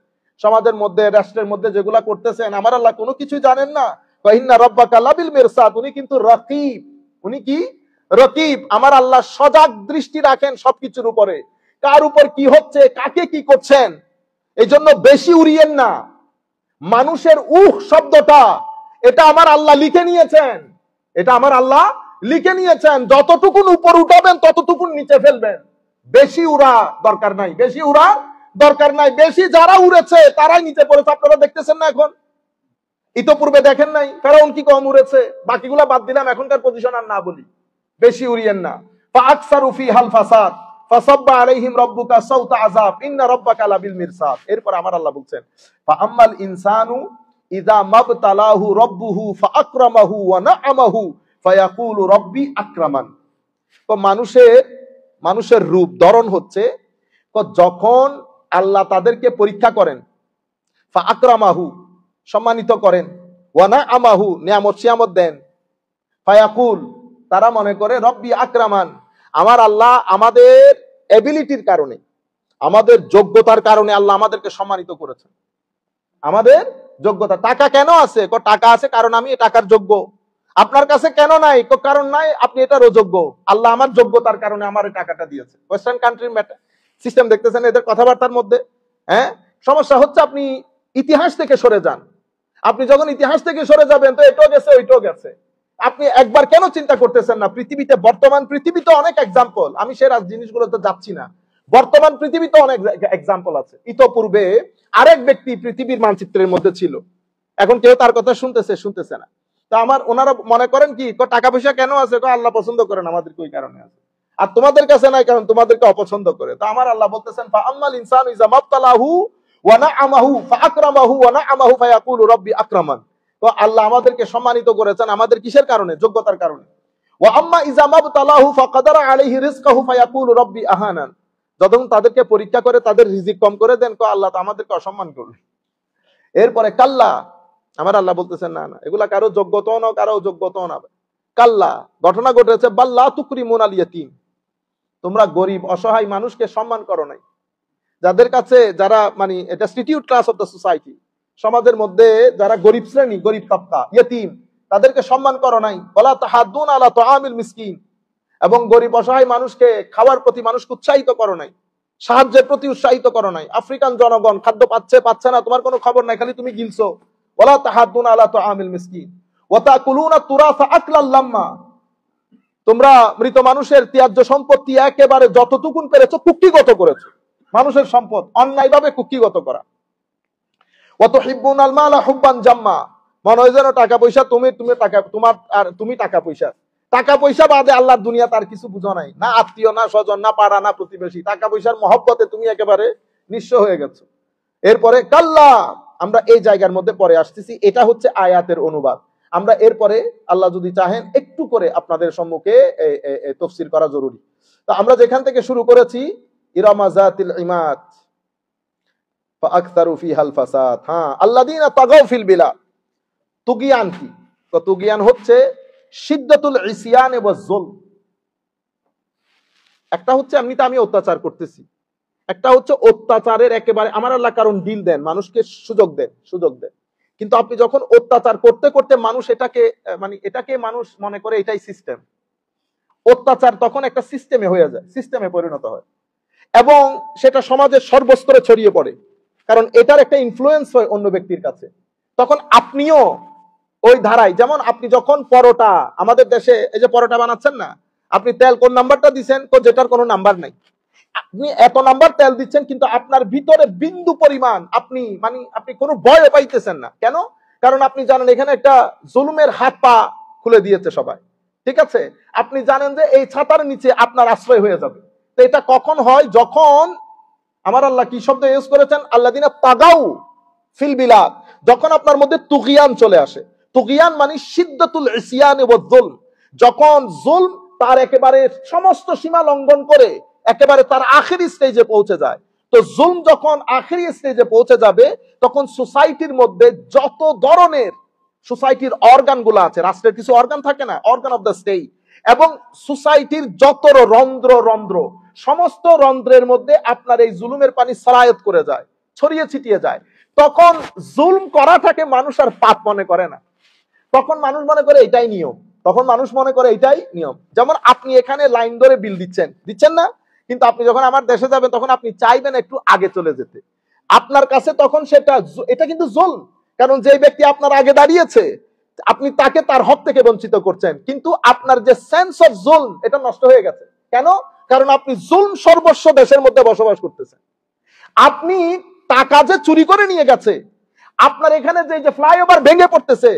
সমাজের মধ্যে, রাষ্ট্রের মধ্যে যেগুলা করতেছেন, আমার আল্লাহ কোনো কিছু জানেন না? ইন্না রাব্বাকা লাবিল মিরসাদ, উনি কিন্তু রকিব। উনি কি? রকিব। আমার আল্লাহ সজাগ দৃষ্টি রাখেন সবকিছুর উপরে, কার উপর কি হচ্ছে, কাকে কি করছেন। এই জন্য বেশি উড়িয়েন না। মানুষের শব্দটা, এটা আমার আল্লাহ লিখে নিয়েছেন, এটা আমার আল্লাহ লিখে নিয়েছেন। যতটুকুন উপর উঠাবেন ততটুকুন নিচে ফেলবেন। বেশি উড়া দরকার নাই, বেশি উড়া দরকার নাই। বেশি যারা উড়েছে তারাই নিচে পড়েছে, আপনারা দেখতেছেন না এখন? ইতোপূর্বে দেখেন নাই কারণ কি কম উড়েছে? বাকিগুলা বাদ দিলাম, এখনকার পজিশন আর না বলি। বেশি উড়িয়েন না। ফাআকসারু ফিহাল ফাসাদ ফাসাব্বা আলাইহিম রাব্বুকা সাউতা আযাব ইন্না রাব্বাকা লাবিল মিরসাদ। এরপর আমার আল্লাহ বলছেন ফাআম্মাল ইনসানু ইযা মাবতালাহু রাব্বুহু ফাআকরামাহু ওয়া না'আমাহু ফায়াকুলু রাব্বি আকরামান। তো মানুষের রূপ ধরন হচ্ছে যখন আল্লাহ তাদেরকে পরীক্ষা করেন, ফাআকরামাহু সম্মানিত করেন, ওয়া না'আমাহু নিয়ামত সিয়ামত দেন, ফায়াকুল তারা মনে করে রব্বি আকরামান, আমার আল্লাহ আমাদের এবিলিটির কারণে, আমাদের যোগ্যতার কারণে আল্লাহ আমাদেরকে সম্মানিত করেছেন। আমাদের যোগ্যতা। টাকা কেন আছে? টাকা আছে কারণ আমি এই টাকার যোগ্য। আপনার কাছে কেন নাই? কারণ নাই, আপনি এটারও যোগ্য। আল্লাহ আমার যোগ্যতার কারণে আমার এই টাকাটা দিয়েছে। ওয়েস্টার্ন কান্ট্রির সিস্টেম দেখতেছেন এদের কথাবার্তার মধ্যে। হ্যাঁ, সমস্যা হচ্ছে আপনি ইতিহাস থেকে সরে যান। আপনি যখন ইতিহাস থেকে সরে যাবেন তো এটাও গেছে ওইটাও গেছে। আপনি একবার কেন চিন্তা করতেছেন না? পৃথিবীতে, বর্তমান পৃথিবীতে অনেক এক্সাম্পল, আমি সে জিনিসগুলোতে যাচ্ছি না, বর্তমান পৃথিবীতে অনেক এক্সাম্পল আছে। ইতোপূর্বে আরেক ব্যক্তি পৃথিবীর মানচিত্রের মধ্যে ছিল, এখন কেউ তার কথা শুনতেছে না। তো ওনারা মনে করেন কি টাকা পয়সা কেন আছে? আল্লাহ পছন্দ করেন আমাদেরকে, ওই কারণে আছে। আর তোমাদের কাছে নাই কারণ তোমাদেরকে অপছন্দ করে। তো আমার আল্লাহ বলতেছেন ফাআম্মাল ইনসানু ইযা মাবতালাহু ওয়া না'আমাহু ফাআকরামাহু ওয়া না'আমাহু ফায়াকুলু রাব্বি আকরামান। তো আল্লাহ আমাদেরকে সম্মানিত করেছেন আমাদের কিসের কারণে? যোগ্যতার কারণে। ওয়া আম্মা ইযা মাবতালাহু ফাকাদারা আলাইহি রিজকাহু ফায়াকুলু রাব্বি আহানান। যখন তাদেরকে পরীক্ষা করে তাদের রিজিক কম করে দেন, আল্লাহ তো আমাদেরকে অসম্মান করলেন। এরপরে কাল্লা, আমার আল্লাহ বলতেছেন না না, এগুলা কারো যোগ্যতাও না, কারো যোগ্যতাও না। কাল্লা, ঘটনা ঘটেছে বাল্লা তুকরিমুনাল ইয়াতীম, তোমরা গরিব অসহায় মানুষকে সম্মান করো নাই। যাদের কাছে, যারা মানে এটা স্টিটিউট ক্লাস অফ দ্য সোসাইটি, সমাজের মধ্যে যারা গরিব শ্রেণী, গরিব তাবকা, ইয়াতীম, তাদেরকে সম্মান করো নাই। ওয়ালা তাহাদ্দুন আলা তুআমিল মিসকিন, এবং গরিব অসহায় মানুষকে খাওয়ার প্রতি মানুষকে উৎসাহিত করো নাই, সাহায্যের প্রতি উৎসাহিত করো নাই। আফ্রিকান জনগণ খাদ্য পাচ্ছে না, তোমার কোনো খবর নাই, খালি তুমি গিলছো। ওয়ালা তাহাদ্দুন আলা তুআমিল মিসকিন ওয়া তাকুলুনা তুরাসা আকলাল লাম্মা, তোমরা মৃত মানুষের ত্যায্য সম্পত্তি একেবারে যতটুকুন পেরেছো কুক্ষিগত করেছো। মানুষের সম্পদ অন্যায়ভাবে কুক্ষিগত করা। ওয়া তুহিব্বুনাল মালা হুব্বান জাম্মা, মনে হয় যেন টাকা পয়সা তুমি টাকা, তোমার আর তুমি টাকা পয়সা, টাকা পয়সা বাদে আল্লাহর দুনিয়া তার কিছু বুঝো নাই, না আত্মীয়, না স্বজন, না পাড়া, না প্রতিবেশী। টাকা পয়সার মহব্বতে তুমি একেবারে নিঃস্ব হয়ে গেছো। এরপরে কাল্লা, আমরা এই জায়গার মধ্যে পরে আসতেছি। এটা হচ্ছে আয়াতের অনুবাদ। আমরা এরপরে আল্লাহ যদি চাহেন একটু করে আপনাদের সম্মুখে তাফসীর করা জরুরি। তো আমরা যেখান থেকে শুরু করেছি, ইরামা যাতিল ইমাদ ফাআকতারু ফিহাল ফাসাদ। হ্যাঁ, আল্লাযীনা তাগাউ ফিল বিলাদ। তুগিয়ান কি? তো তুগিয়ান হচ্ছে শিদ্দাতুল ইসিয়ান ওয়াজ যুলম। একটা হচ্ছে এমনিতে আমি অত্যাচার করতেছি, একটা হচ্ছে অত্যাচারের একেবারে আমার আল্লাহ কারণ ডিল দেন, মানুষকে সুযোগ দেন। কিন্তু আপনি যখন অত্যাচার করতে করতে মানুষ এটাকে মানুষ মনে করে এটাই সিস্টেম। অত্যাচার তখন একটা সিস্টেমে হয়ে যায়, সিস্টেমে পরিণত হয় এবং সেটা সমাজের সর্বস্তরে ছড়িয়ে পড়ে, কারণ এটার একটা ইনফ্লুয়েন্স হয় অন্য ব্যক্তির কাছে। তখন আপনিও ওই ধারায়, যেমন আপনি যখন পরোটা, আমাদের দেশে এই যে পরোটা বানাচ্ছেন না, আপনি তেল কোন নাম্বারটা দিচ্ছেন, যেটার কোনো নাম্বার নাই, আপনি এত নাম্বার তেল দিচ্ছেন কিন্তু আপনার ভিতরে বিন্দু পরিমাণ আপনি কোনো ভয় পাইতেছেন না। কেন? কারণ আপনি জানেন এখানে একটা জুলুমের হাত পা খুলে দিয়েছে সবাই, ঠিক আছে? আপনি জানেন যে এই ছাতার নিচে আপনার আশ্রয় হয়ে যাবে। তো এটা কখন হয়? যখন আমার আল্লাহ কি শব্দ ইউজ করেছেন, আল্লাযীনা তাগাউ ফিল বিলাদ, যখন আপনার মধ্যে তুগিয়ান চলে আসে। তুগিয়ান মানে শিদ্দাতুল ইসিয়ান ওয়াজ যুলম, যখন জুলম তার একেবারে সমস্ত সীমা লঙ্ঘন করে একেবারে তার আখেরি স্টেজে পৌঁছে যায়। তো জুলম যখন আখেরি স্টেজে পৌঁছে যাবে, তখন সোসাইটির মধ্যে যত ধরনের সোসাইটির অর্গান গুলো আছে, রাষ্ট্রের কিছু অর্গান থাকে না, অর্গান অফ দ্য স্টেট, এবং সোসাইটির যত রন্ধ্র সমস্ত রন্ধ্রের মধ্যে আপনার এই জুলুমের পানি সরায়ত করে যায়, ছড়িয়ে ছিটিয়ে যায়। তখন জুলম করাটাকে মানুষ আর পাপ মনে করে না, তখন মানুষ মনে করে এটাই নিয়ম। যেমন আপনি এখানে লাইন ধরে বিল দিচ্ছেন না, কিন্তু আপনি যখন আমার দেশে যাবেন তখন আপনি চাইবেন একটু আগে চলে যেতে, আপনার কাছে তখন এটা কিন্তু জুলম। কারণ যে ব্যক্তি আপনার আগে দাঁড়িয়েছে, আপনি তাকে তার হক থেকে বঞ্চিত করছেন, কিন্তু আপনার যে সেন্স অফ জুলম এটা নষ্ট হয়ে গেছে। কেন? কারণ আপনি জুলম সর্বস্ব দেশের মধ্যে বসবাস করতেছেন। আপনি টাকা যে চুরি করে নিয়ে গেছে, আপনার এখানে যে ফ্লাইওভার ভেঙে পড়তেছে,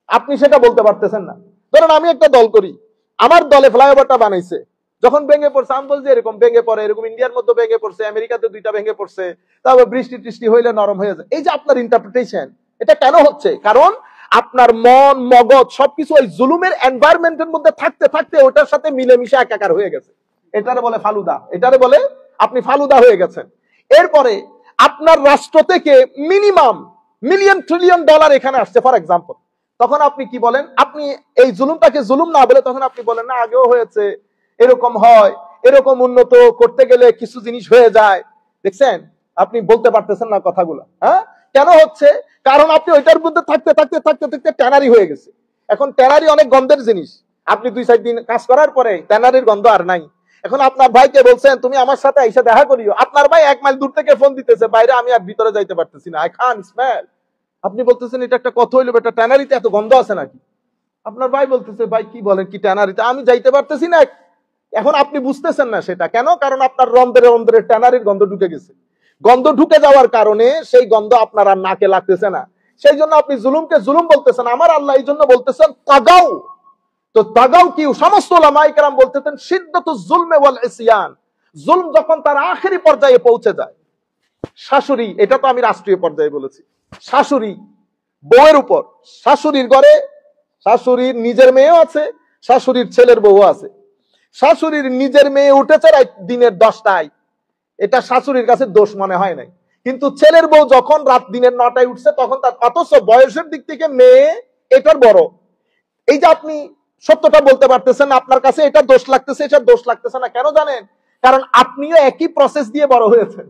আপনি সেটা বলতে পারতেছেন না। ধরুন আমি একটা দল করি, আমার দলে ফ্লাইওভারটা বানাইছে, যখন ভেঙে পড়ছে আমি বলছি এরকম ভেঙে পড়ে, এরকম ইন্ডিয়ার মধ্যে ভেঙে পড়ছে, আমেরিকাতে 2টা ভেঙে পড়ছে, তারপর বৃষ্টি টিষ্টি হইলে নরম হয়ে যায়। এই যে আপনার ইন্টারপ্রিটেশন, এটা কেন হচ্ছে? কারণ আপনার মন মগজ সবকিছু ওই জুলুমের এনভায়রনমেন্টের মধ্যে থাকতে থাকতে ওটার সাথে মিলেমিশে একাকার হয়ে গেছে। এটারে বলে ফালুদা, আপনি ফালুদা হয়ে গেছেন। এরপরে আপনার রাষ্ট্র থেকে মিনিমাম মিলিয়ন ট্রিলিয়ন ডলার এখানে আসছে ফর এক্সাম্পল, তখন আপনি কি বলেন? আপনি এই জুলুমটাকে জুলুম না বলে তখন আপনি বলেন না, আগেও হয়েছে, এরকম হয়, এরকম উন্নত করতে গেলে কিছু জিনিস হয়ে যায়। দেখছেন, আপনি বলতে পারতেছেন না কথাগুলো। হ্যাঁ, কেন হচ্ছে? কারণ আপনি ওইটার মধ্যে থাকতে থাকতে থাকতে থাকতে ট্যানারি হয়ে গেছে। এখন ট্যানারি অনেক গন্ধের জিনিস, আপনি 2-4 দিন কাজ করার পরে ট্যানারির গন্ধ আর নাই। এখন আপনার ভাইকে বলছেন তুমি আমার সাথে এসে দেখা করিও, আপনার ভাই 1 মাইল দূর থেকে ফোন দিতেছে, বাইরে আমি আর ভিতরে যাইতে পারতেছি না, আই কান্ট স্মেল। আপনি বলতেছেন এটা একটা কথা হইলো, এটা ট্যানারিতে এত গন্ধ আছে নাকি? আপনার ভাই বলতেছে ভাই কি বলেন, কি ট্যানারিতে আমি যাইতে পারতেছি না। এখন আপনি বুঝতেছেন না সেটা কেন? কারণ আপনার রন্ধ্রে ট্যানারির গন্ধ ঢুকে গেছে। গন্ধ ঢুকে যাওয়ার কারণে সেই গন্ধ আপনার আর নাকে লাগতেছে না, সেই জন্য আপনি জুলুমকে জুলুম বলতেছেন। আমার আল্লাহ এই জন্য বলতেছেন তাগাও। তো তাগাও কি? সমস্ত উলামায়ে কেরাম বলতেছেন শিদ্দাতুজ জুলমি ওয়াল ইসয়ান, জুলম যখন তার আখেরি পর্যায়ে পৌঁছে যায়। শাশুড়ি, এটা তো আমি রাষ্ট্রীয় পর্যায়ে বলেছি, শাশুড়ি বউয়ের উপর, শাশুড়ির ঘরে শাশুড়ির নিজের মেয়েও আছে, শাশুড়ির ছেলের বউ আছে। শাশুড়ির নিজের মেয়ে উঠেছে রাত দিনের 10টায়, এটা শাশুড়ির কাছে দোষ মনে হয় নাই, কিন্তু ছেলের বউ যখন রাত দিনের 9টায় উঠছে তখন তার, অথচ বয়সের দিক থেকে মেয়ে এটার বড়। এই যে আপনি সত্যটা বলতে পারতেছেন, আপনার কাছে এটা দোষ লাগতেছে, এটা দোষ লাগতেছে না, কেন জানেন? কারণ আপনিও একই প্রসেস দিয়ে বড় হয়েছেন,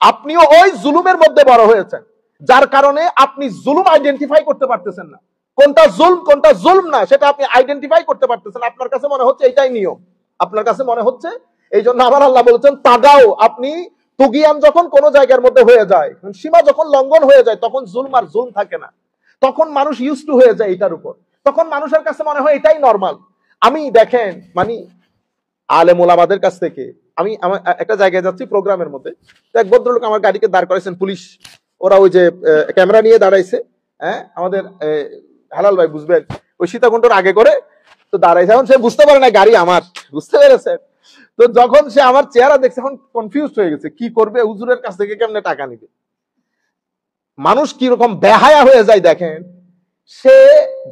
আপনিও ওই জুলুমের মধ্যে বড় হয়েছেন, যার কারণে আপনি জুলুম আইডেন্টিফাই করতে পারতেছেন না, কোনটা জুলম কোনটা জুলম না সেটা আপনি আইডেন্টিফাই করতে পারতেছেন। আপনার কাছে মনে হচ্ছে এটাই নিয়ম, আপনার কাছে মনে হচ্ছে। এই জন্য আমার আল্লাহ বলেছেন তাগাও। আপনি তুগিয়ান যখন কোন জায়গার মধ্যে হয়ে যায়, সীমা যখন লঙ্ঘন হয়ে যায়, তখন জুলম আর জুলম থাকে না, তখন মানুষ ইউজ টু হয়ে যায় এটার উপর, তখন মানুষের কাছে মনে হয় এটাই নরমাল। আমি দেখেন আলেম ওলামাদের কাছ থেকে আমি একটা জায়গায় যাচ্ছি প্রোগ্রামের মধ্যে, এক ভদ্রলোক আমার গাড়িকে দাঁড় করাইছেন পুলিশ, ওরা ওই যে ক্যামেরা নিয়ে দাঁড়াইছে, হ্যাঁ আমাদের হালাল ভাই বুঝবেন, ওই সীতাকুণ্ডর আগে করে তো দাঁড়াইছে, এখন সে বুঝতে পারে না গাড়ি আমার, বুঝতে পেরেছেন? তো যখন সে আমার চেহারা দেখছে, এখন কনফিউজ হয়ে গেছে, কি করবে, হুজুরের কাছ থেকে কেমনে টাকা নিবে। মানুষ কিরকম বেহায়া হয়ে যায় দেখেন। সে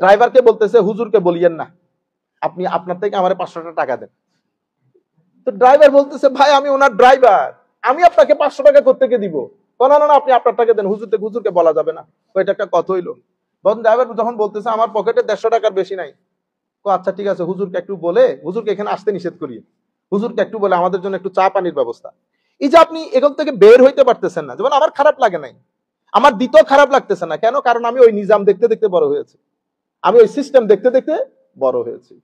ড্রাইভারকে বলতেছে, হুজুরকে বলিয়েন না, আপনি আপনার থেকে আমার 500 টাকা দেন। তো ড্রাইভার বলতেছে, ভাই আমি ওনার ড্রাইভার, আমি আপনাকে 500 টাকা কোত্থেকে দিব? না না না, আপনি আপনার টাকা দেন, হুজুরকে বলা যাবে না। এটা একটা কথা হইলো। ড্রাইভার যখন বলতেছে আমার পকেটে 150 টাকার বেশি নাই, আচ্ছা ঠিক আছে, হুজুরকে একটু বলে, হুজুরকে এখানে আসতে নিষেধ করিয়ে, হুজুরকে একটু বলে আমাদের জন্য একটু চা পানির ব্যবস্থা। এই যে আপনি এখান থেকে বের হইতে পারতেছেন না, যেমন আমার খারাপ লাগে নাই, আমার দিতেও খারাপ লাগতেছে না। কেন? কারণ আমি ওই নিজাম দেখতে দেখতে বড় হয়েছি, আমি ওই সিস্টেম দেখতে দেখতে বড় হয়েছি।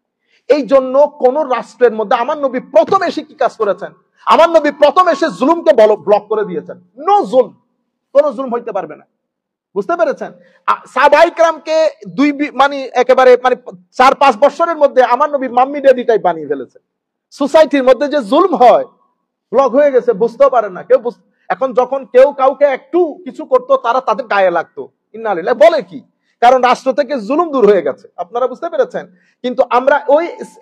এই জন্য কোন রাষ্ট্রের মধ্যে আমার নবী প্রথম এসে কি কাজ করেছেন? আমার নবী প্রথম এসে জুলুমকে ব্লক করে দিয়েছেন। নো জুলম, কোন জুলুম হইতে পারবে না। বুঝতে পেরেছেন? সাহাবায়ে কেরামকে একেবারে 4-5 বছরের মধ্যে আমার নবী মাম্মি ড্যাডি টাইপ বানিয়ে ফেলেছে। সোসাইটির মধ্যে যে জুলম হয়, ব্লক হয়ে গেছে, বুঝতেও পারে না কেউ। এখন যখন কেউ কাউকে একটু কিছু করতো, তারা তাদের গায়ে লাগতো, ইন্না লিল্লাহ বলে কি, কারণ রাষ্ট্র থেকে জুলুম দূর হয়ে গেছে। আপনারা বুঝতে পেরেছেন? কিন্তু আমরা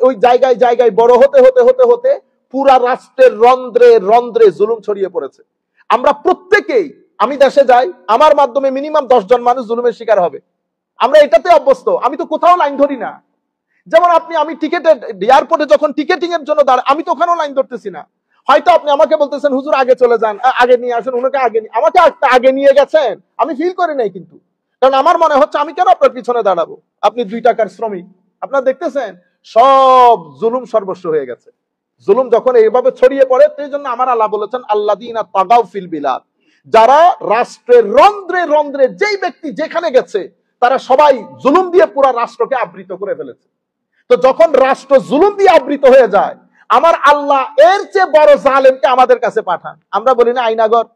ওই জায়গায় জায়গায় বড় হতে হতে হতে হতে পুরা রাষ্ট্রের রন্ধ্রে রন্ধ্রে জুলুম ছড়িয়ে পড়েছে। আমরা প্রত্যেকেই, আমি দেশে যাই, আমার মাধ্যমে মিনিমাম 10 জন মানুষ জুলুমের শিকার হবে। আমরা এটাতে অভ্যস্ত। আমি তো কোথাও লাইন ধরি না। যেমন আমি টিকেটের এয়ারপোর্টে যখন টিকেটিং এর জন্য দাঁড়াই, আমি তো ওখানেও লাইন ধরতেছি না। হয়তো আপনি আমাকে বলতেছেন, হুজুর আগে চলে যান, আগে নিয়ে আসেন, ওনাকে আমাকে আগে নিয়ে গেছেন, আমি ফিল করি নাই। কিন্তু কারণ আমার মনে হচ্ছে আমি কেন আপনার পিছনে দাঁড়াবো, আপনি 2 টাকার শ্রমিক। আপনারা দেখতেছেন সব জুলুম সর্বস্ব হয়ে গেছে। জুলুম যখন এইভাবে ছড়িয়ে পড়ে, সেই জন্য আমার আল্লাহ বলেছেন, আল্লাযীনা তাগাউ ফিল বিলাদ, যারা রাষ্ট্রের রন্ধ্রে রন্ধ্রে, যেই ব্যক্তি যেখানে গেছে, তারা সবাই জুলুম দিয়ে পুরো রাষ্ট্রকে আবৃত করে ফেলেছে। তো যখন রাষ্ট্র জুলুম দিয়ে আবৃত হয়ে যায়, আমার আল্লাহ এর চেয়ে বড় জালেমকে আমাদের কাছে পাঠান। আমরা বলি না আইনাগর?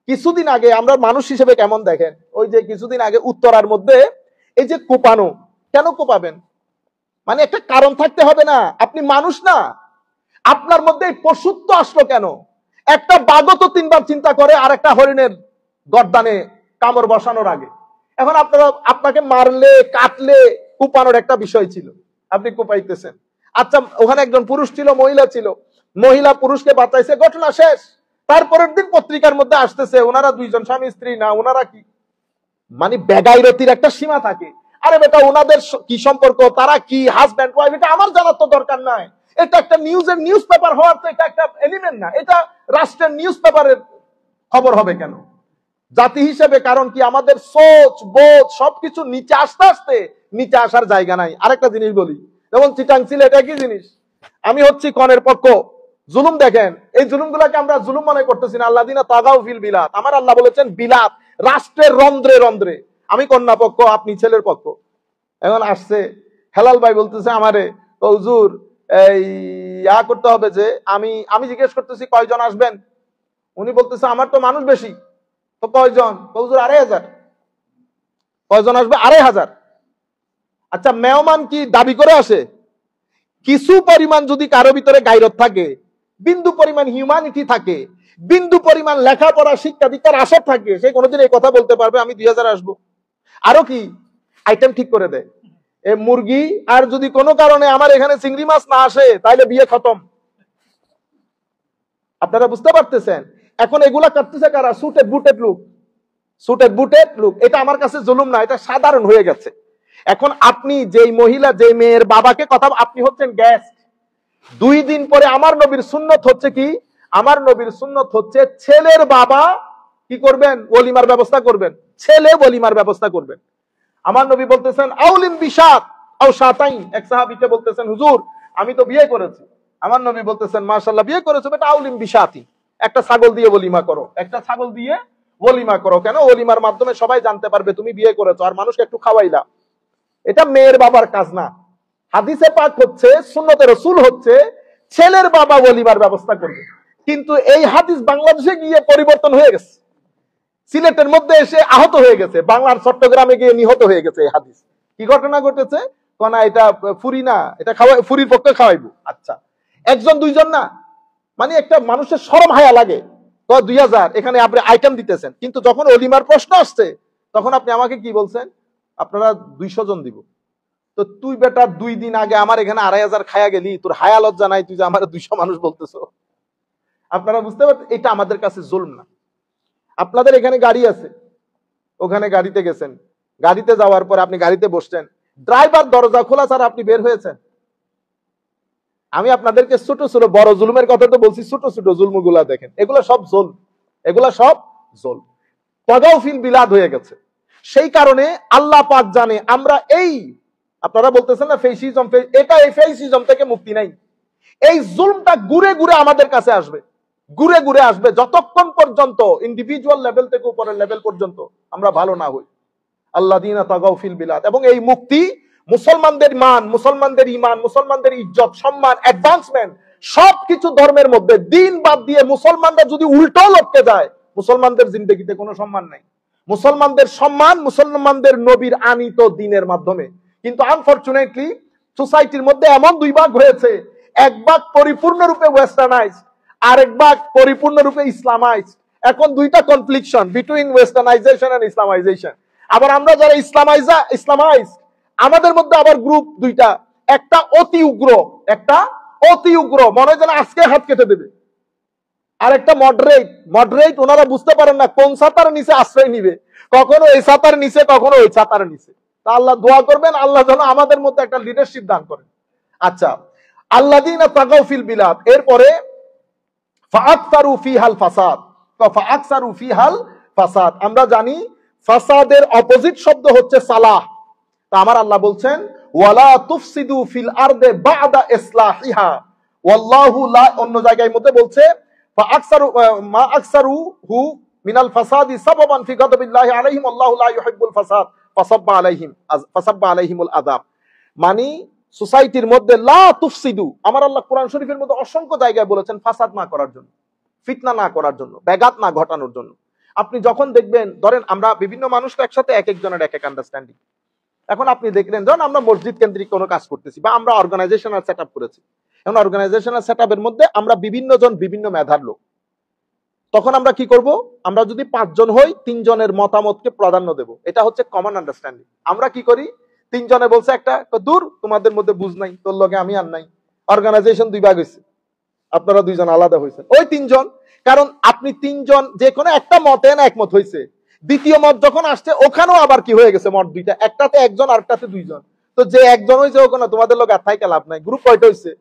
কিছুদিন আগে আমরা মানুষ হিসেবে কেমন দেখেন, ওই যে কিছুদিন আগে উত্তরার মধ্যে এই যে কোপানো, কেন কোপাবেন? মানে একটা কারণ থাকতে হবে না? আপনি মানুষ না? আপনার মধ্যে এই পশুত্ব আসলো কেন? একটা বাঘও তো 3 বার চিন্তা করে আর একটা হরিণের গর্দানে কামড় বসানোর আগে। এখন আপনাকে মারলে কাটলে কোপানোর একটা বিষয় ছিল, আপনি কোপাইতেছেন। আচ্ছা, ওখানে একজন পুরুষ ছিল, মহিলা ছিল, মহিলা পুরুষকে বাঁচাইছে, ঘটনা শেষ। তারপরের দিন পত্রিকার মধ্যে আসতেছে ওনারা 2 জন স্বামী স্ত্রী না, ওনারা কি, মানে বেগাইরতির একটা সীমা থাকে। আরে বেটা, ওনাদের কি সম্পর্ক, তারা কি হাজব্যান্ড ওয়াইফ, এটা আমার জানার তো দরকার নাই। এটা একটা নিউজ পেপার হওয়ার তো এটা একটা এলিমেন্ট না। এটা রাষ্ট্রের নিউজ পেপারের খবর হবে কেন জাতি হিসেবে? কারণ কি, আমাদের সোচ বোধ সবকিছু নিচে আস্তে আস্তে নিচে আসার জায়গা নাই। আরেকটা জিনিস বলি, যেমন চিটাং সিলেট একই জিনিস। আমি হচ্ছি কনের পক্ষ। জুলুম দেখেন, এই জুলুম গুলাকে আমরা জুলুম মনে করতেছি না। আল্লাযীনা তাগাউ ফিল বিলাদ, আমার আল্লাহ বলেছেন বিলাদ, রাষ্ট্রের রন্ধ্রে রন্ধ্রে। আমি কন্যা পক্ষ, আপনি ছেলের পক্ষ। এখন আসছে হেলাল ভাই বলতেছে আমারে, হুজুর এই করতে হবে যে আমি জিজ্ঞেস করতেছি কয়জন আসবেন, উনি বলতেছে আমার তো মানুষ বেশি। তো কয়জন? হুজুর 2500। কয়জন আসবে? 2500। আচ্ছা, মেহমান কি দাবি করে আসে? কিছু পরিমাণ যদি কারো ভিতরে গায়রত থাকে, বিন্দু পরিমাণ হিউম্যানিটি থাকে, বিন্দু পরিমাণ লেখাপড়া শিক্ষা দীক্ষার আসর থাকে, সে কোনোদিন এই কথা বলতে পারবে আমি 2000 আসবো? আরো কি আইটেম ঠিক করে দেয় এ মুরগি। আর যদি কোনো কারণে আমার এখানে চিংড়ি মাছ না আসে, তাহলে বিয়ে খতম। আপনারা বুঝতে পারতেছেন? এখন এগুলা করতেছে কারা? সুটেড বুটেড লোক, সুটেড বুটেড লোক। এটা আমার কাছে জুলুম না, এটা সাধারণ হয়ে গেছে। এখন আপনি যেই মহিলা, যেই মেয়ের বাবাকে কথা, আপনি হচ্ছেন গেস্ট। 2 দিন পরে আমার নবীর সুন্নত হচ্ছে কি? আমার নবীর সুন্নত হচ্ছে ছেলের বাবা কি করবেন? ওলিমার ব্যবস্থা করবেন। ছেলে ওলিমার ব্যবস্থা করবেন। আমার নবী বলতেছেন আউলিম বিশাত আও শাতাইন। এক সাহাবীকে বলতেছেন, হুজুর আমি তো বিয়ে করেছি। আমার নবী বলতেছেন, মাশাআল্লাহ, বিয়ে করেছো বেটা, আউলিম বিশাতি, একটা ছাগল দিয়ে ওলিমা করো, একটা ছাগল দিয়ে ওলিমা করো। কেন? ওলিমার মাধ্যমে সবাই জানতে পারবে তুমি বিয়ে করেছো, আর মানুষকে একটু খাওয়াইলা। এটা মেয়ের বাবার কাজ না। হাদিসে পাক হচ্ছে, সুন্নতে রাসূল হচ্ছে ছেলের বাবা ওলিমার ব্যবস্থা করবে। কিন্তু এই হাদিস বাংলাদেশে গিয়ে পরিবর্তন হয়ে গেছে, সিলেটের মধ্যে এসে আহত হয়ে গেছে, বাংলার চট্টগ্রামে গিয়ে নিহত হয়ে গেছে এই হাদিস। কি ঘটনা ঘটেছে? না এটা ফুরি না, এটা খাওয়াই, ফুরির পক্ষে খাওয়াইবো। আচ্ছা, 1 জন 2 জন না, মানে একটা মানুষের শরম হায়া লাগে। তো 2000 এখানে আপনি আইটেম দিতেছেন, কিন্তু যখন অলিমার প্রশ্ন আসছে তখন আপনি আমাকে কি বলছেন? আপনারা 200 জন দিব। তো তুই বেটা 2 দিন আগে আমার এখানে 2500 খায়া গেলি, তোর হায়া লজ্জা নাই তুই যে আমার 200 মানুষ বলতেছো? আপনারা বুঝতে পারছেন এটা আমাদের কাছে জুলম না? আপনাদের এখানে গাড়ি আছে, ওখানে গাড়িতে গেছেন, গাড়িতে যাওয়ার পর আপনি গাড়িতে বসছেন, ড্রাইভার দরজা খোলা ছাড়া আপনি বের হয়েছেন। আমি আপনাদেরকে ছোট ছোট বড় জুলুমের কথা তো বলছি, ছোট ছোট জুলমগুলা দেখেন, এগুলো সব জুলম, এগুলা সব জুলম, তাগাউফিল বিলাদ হয়ে গেছে। সেই কারণে আল্লাহ পাক জানে আমরা এই, আপনারা বলতেছেন না ফেসিজম, এটা এই ফেসিজম থেকে মুক্তি নাই। এই জুলমটা ঘুরে ঘুরে আমাদের কাছে আসবে, ঘুরে ঘুরে আসবে, যতক্ষণ পর্যন্ত ইন্ডিভিজুয়াল লেভেল থেকে উপরের লেভেল পর্যন্ত আমরা ভালো না হই। আল্লাযীনা তাগাউ ফিল বিলাদ। এবং এই মুক্তি মুসলমানদের মান, মুসলমানদের ঈমান, মুসলমানদের ইজ্জত, সম্মান, অ্যাডভান্সমেন্ট সবকিছু ধর্মের মধ্যে, দিন বাদ দিয়ে মুসলমানরা যদি উল্টো লটকে যায়, মুসলমানদের জিন্দেগিতে কোনো সম্মান নাই। মুসলমানদের সম্মান মুসলমানদের নবীর আনিত দ্বীনের মাধ্যমে। কিন্তু আনফরচুনেটলি সোসাইটির মধ্যে এমন 2 ভাগ হয়েছে, এক ভাগ পরিপূর্ণরূপে ওয়েস্টার্নাইজড, আরেক ভাগ পরিপূর্ণরূপে ইসলামাইজড। এখন 2টা কনফ্লিকশন বিটুইন ওয়েস্টার্নাইজেশন এন্ড ইসলামাইজেশন। আবার আমরা যারা ইসলামাইজ, আমাদের মধ্যে আবার গ্রুপ 2টা, একটা অতি উগ্র, একটা অতি উগ্র, মনে হয় যেন আজকে হাত কেটে দেবে, আর একটা মডারেট। ওনারা বুঝতে পারেন না কোন ছাতার নিচে আশ্রয় নিবে, কখনো এই ছাতার নিচে, কখনো ওই ছাতার নিচে। তা আল্লাহ দোয়া করবেন, আল্লাহ যেন আমাদের মধ্যে একটা লিডারশিপ দান করেন। আচ্ছা, আল্লাযীনা তাগাউ ফিল বিলাদ, এরপরে ফাআকসারু ফিহাল ফাসাদ, ফাআকসারু ফিহাল ফাসাদ। আমরা জানি ফাসাদের অপোজিট শব্দ হচ্ছে সালাহ। তা আমার আল্লাহ বলছেন ওয়ালা তুফসিদু ফিল আরদে বা'দা ইসলাহিহা ওয়াল্লাহু লা, অন্য জায়গায় মধ্যে বলছে ফাআকসারু মা আকসারুহু মিনাল ফাসাদি সাবাবান ফি গাদাবিল্লাহি আলাইহিম আল্লাহু লা ইউহিব্বুল ফাসাদ ফাসাব্বা আলাইহিমুল আযাব। মানে সোসাইটির মধ্যে লা তুফসিদু, আমার আল্লাহ কোরআন শরীফের মধ্যে অসংখ্য জায়গায় বলেছেন ফাসাদ না করার জন্য, ফিতনা না করার জন্য, ব্যাঘাত না ঘটানোর জন্য। আপনি যখন দেখবেন, ধরেন আমরা বিভিন্ন মানুষ তো একসাথে, এক একজনের এক এক আন্ডারস্ট্যান্ডিং। এখন আপনি দেখলেন ধরুন আমরা মসজিদ কেন্দ্রিক কোনো কাজ করতেছি, বা আমরা অর্গানাইজেশনাল সেটআপ করেছি। এখন অর্গানাইজেশনাল সেটআপের মধ্যে আমরা বিভিন্ন জন বিভিন্ন মেধার লোক, তখন আমরা কি করব, আমরা যদি 5 জন হই 3 জনের মতামতকে প্রাধান্য দেব, এটা হচ্ছে কমন আন্ডারস্ট্যান্ডিং। আমরা কি করি, 3 জনে বলছে একটা, দূর তোমাদের মধ্যে বুঝ নাই, তোর লগে আমি আর নাই, অর্গানাইজেশন 2 ভাগ হয়েছে, আপনারা 2 জন আলাদা হয়েছেন, ওই 3 জন। কারণ আপনি 3 জন যে কোনো একটা মতে না একমত হয়েছে, দ্বিতীয় মত যখন আসছে ওখানেও আবার কি হয়ে গেছে, মত 2টা, একটাতে 1 জন আরেকটাতে 2 জন। তো যে 1 জন হয়েছে ওখানে তোমাদের লোক আর থাইকা লাভ নাই, গ্রুপ কয়টা হয়েছে,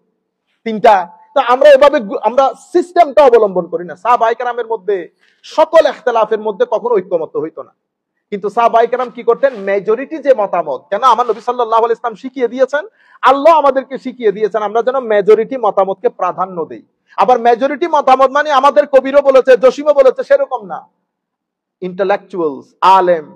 3টা। তো আমরা এভাবে আমরা সিস্টেমটা অবলম্বন করি না। সাহাবায়ে কেরামের মধ্যে সকল ইখতিলাফের মধ্যে কখনো ঐক্যমত হইতো না, কিন্তু সাহাবায়ে কেরাম কি করতেন, মেজরিটি যে মতামত, কেন আমার নবী সাল্লাল্লাহু আলাইহি ওয়াসাল্লাম শিখিয়ে দিয়েছেন, আল্লাহ আমাদেরকে শিখিয়ে দিয়েছেন আমরা যেন মেজরিটি মতামতকে প্রাধান্য দেই। আবার মেজরিটি মতামত মানে আমাদের কবিরও বলেছে, জসিমও বলেছে, সেরকম না। ইন্টেলেকচুয়ালস, আলেম,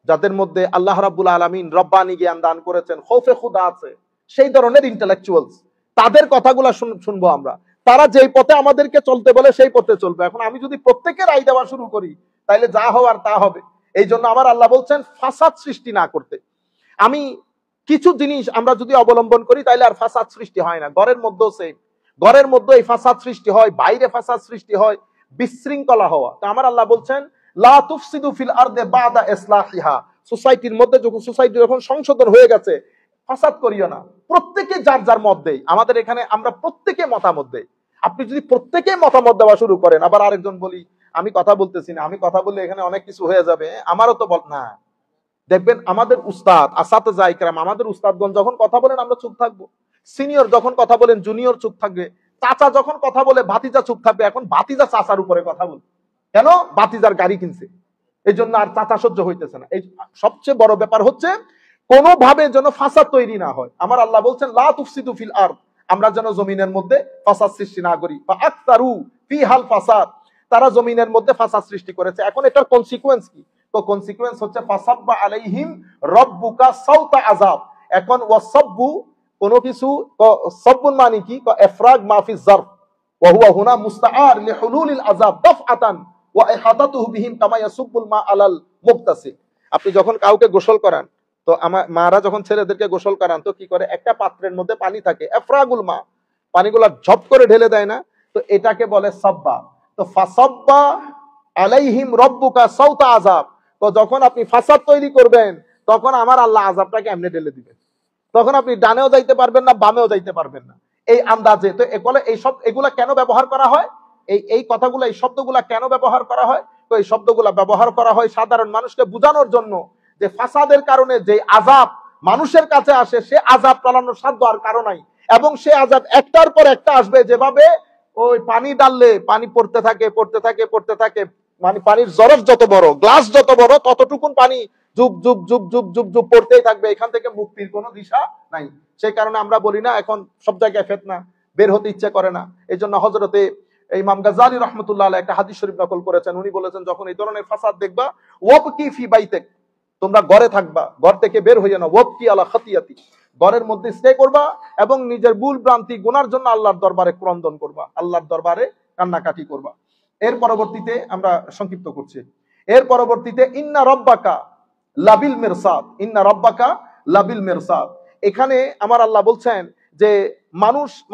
যাদের মধ্যে আল্লাহ রাব্বুল আলামিন রব্বানি জ্ঞান দান করেছেন, খৌফে খুদা আছে, সেই ধরনের ইন্টেলেকচুয়ালস, তাদের কথাগুলো শুনবো আমরা। তারা যেই পথে আমাদেরকে চলতে বলে সেই পথে চলবে। এখন আমি যদি প্রত্যেকের রায় দেওয়া শুরু করি, তাইলে যা হওয়ার তা হবে। এই জন্য আমার আল্লাহ বলছেন ফাসাদ সৃষ্টি না করতে। আমি কিছু জিনিস আমরা যদি অবলম্বন করি তাইলে আর ফাসাদ সৃষ্টি হয় না। ঘরের মধ্যেও সেম, ঘরের মধ্যে এই ফাসাদ সৃষ্টি হয়, বাইরে ফাসাদ সৃষ্টি হয়, বিশৃঙ্খলা হওয়া। তো আমার আল্লাহ বলছেন লা তুফসিদু ফিল আরদে বাদা ইসলাহিহা, সোসাইটির মধ্যে যখন সোসাইটি যখন সংশোধন হয়ে গেছে, ফাসাদ করিও না। প্রত্যেকে যার যার মত দেয়, আমাদের এখানে আমরা প্রত্যেকে মতামত দেই। আপনি যদি প্রত্যেকে মতামত দেওয়া শুরু করেন, আবার আরেকজন বলি আমি কথা বলতেছি না, আমি কথা বললে এখানে অনেক কিছু হয়ে যাবে, আমারও তো বল না। দেখবেন আমাদের উস্তাদ আসাতিজা ইকরাম, আমাদের উস্তাদগণ যখন কথা বলেন আমরা চুপ থাকবো, সিনিয়র যখন কথা বলেন জুনিয়র চুপ থাকবে, চাচা যখন কথা বলে ভাতিজা চুপ থাকবে। এখন ভাতিজা চাচার উপরে কথা বলে, কেন? ভাতিজার গাড়ি কিনছে, এই জন্য আর চাচা সহ্য হইতেছে না। এই সবচেয়ে বড় ব্যাপার হচ্ছে কোনোভাবে যেন ফাসাদ তৈরি না হয়। আমার আল্লাহ বলছেন লা তুফসিদু ফিল আরদ, আমরা যেন জমিনের মধ্যে ফাসাদ সৃষ্টি না করি। ফাআকতারু ফিহাল ফাসাদ, তারা জমিনের মধ্যে ফাসাদ সৃষ্টি করেছে। এখন এটার কনসিকুয়েন্স কি? তো কনসিকুয়েন্স হচ্ছে ফাসাব্বা আলাইহিম রাব্বুকা সাউতা আযাব। এখন ওয়াসাব্বু কোন কিছু, সাব্বুন মানে কি, ইফরাগ মাফি যারফ ওয়া হুয়া হুনা মুস্তাআর লিহুলুলিল আযাব দাফআতান ওয়া ইহাতাতুহু বিহিম কামা ইয়াসুব্বুল মা আলাল মুক্তাসিল। আপনি যখন কাউকে গোসল করান, তো আমার মারা যখন ছেলেদেরকে গোসল করান, তো কি করে, একটা পাত্রের মধ্যে পানি থাকে, ইফরাগুল মা, পানিগুলা ঝপ করে ঢেলে দেয় না, তো এটাকে বলে সাব্বা। তো ফাসাব্বা আলাইহিম রাব্বুকা সাউতা আযাব, তো যখন আপনি ফাসাদ তৈরি করবেন তখন আমার আল্লাহ আযাবটাকে এমনি ঢেলে দিবেন। তখন আপনি ডানেও যাইতে পারবেন না, বামেও যাইতে পারবেন না, এই আন্দাজে। তো এগুলা কেন ব্যবহার করা হয়, এই কথাগুলো, এই শব্দগুলা কেন ব্যবহার করা হয়? তো এই শব্দগুলা ব্যবহার করা হয় সাধারণ মানুষকে বোঝানোর জন্য যে ফাসাদের কারণে যে আযাব মানুষের কাছে আসে, সে আযাব টালানোর সাধ্য আর কারো নাই, এবং সে আযাব একটার পর একটা আসবে। যেভাবে ওই পানি ডাললে পানি পড়তে থাকে পড়তে থাকে পড়তে থাকে, মানে পানির জরফ যত বড়, গ্লাস যত বড়, ততটুকুন পানি যুগ যুগ যুগ যুগ যুগ যুগ পড়তেই থাকবে, এখান থেকে মুক্তির কোনো দিশা নাই। সেই কারণে আমরা বলি না এখন সব জায়গায় ফিতনা, বের হতে ইচ্ছে করে না। এই জন্য হযরতে ইমাম গাজ্জালী রাহমাতুল্লাহ আলাইহি একটা হাদিস শরীফ নকল করেছেন। উনি বলেছেন, যখন এই ধরনের ফাসাদ দেখবা, ওয়াবকি ফি বাইতিক, তোমরা ঘরে থাকবা, ঘর থেকে বের হইয়া না, ওয়াবকি আলা খাতিয়াতি, ঘরের মধ্যে স্টে করবা এবং নিজের ভুল ভ্রান্তি গুনার জন্য আল্লাহর দরবারে ক্রন্দন করবা, আল্লাহর দরবারে কান্নাকাটি করবা। এর পরবর্তীতে আমরা সংক্ষিপ্ত করছি, এর পরবর্তীতে ইন্না রব্বাকা লাবিল মিরসাদ, ইন্না রব্বাকা লাবিল মিরসাদ। এখানে আমার আল্লাহ বলছেন যে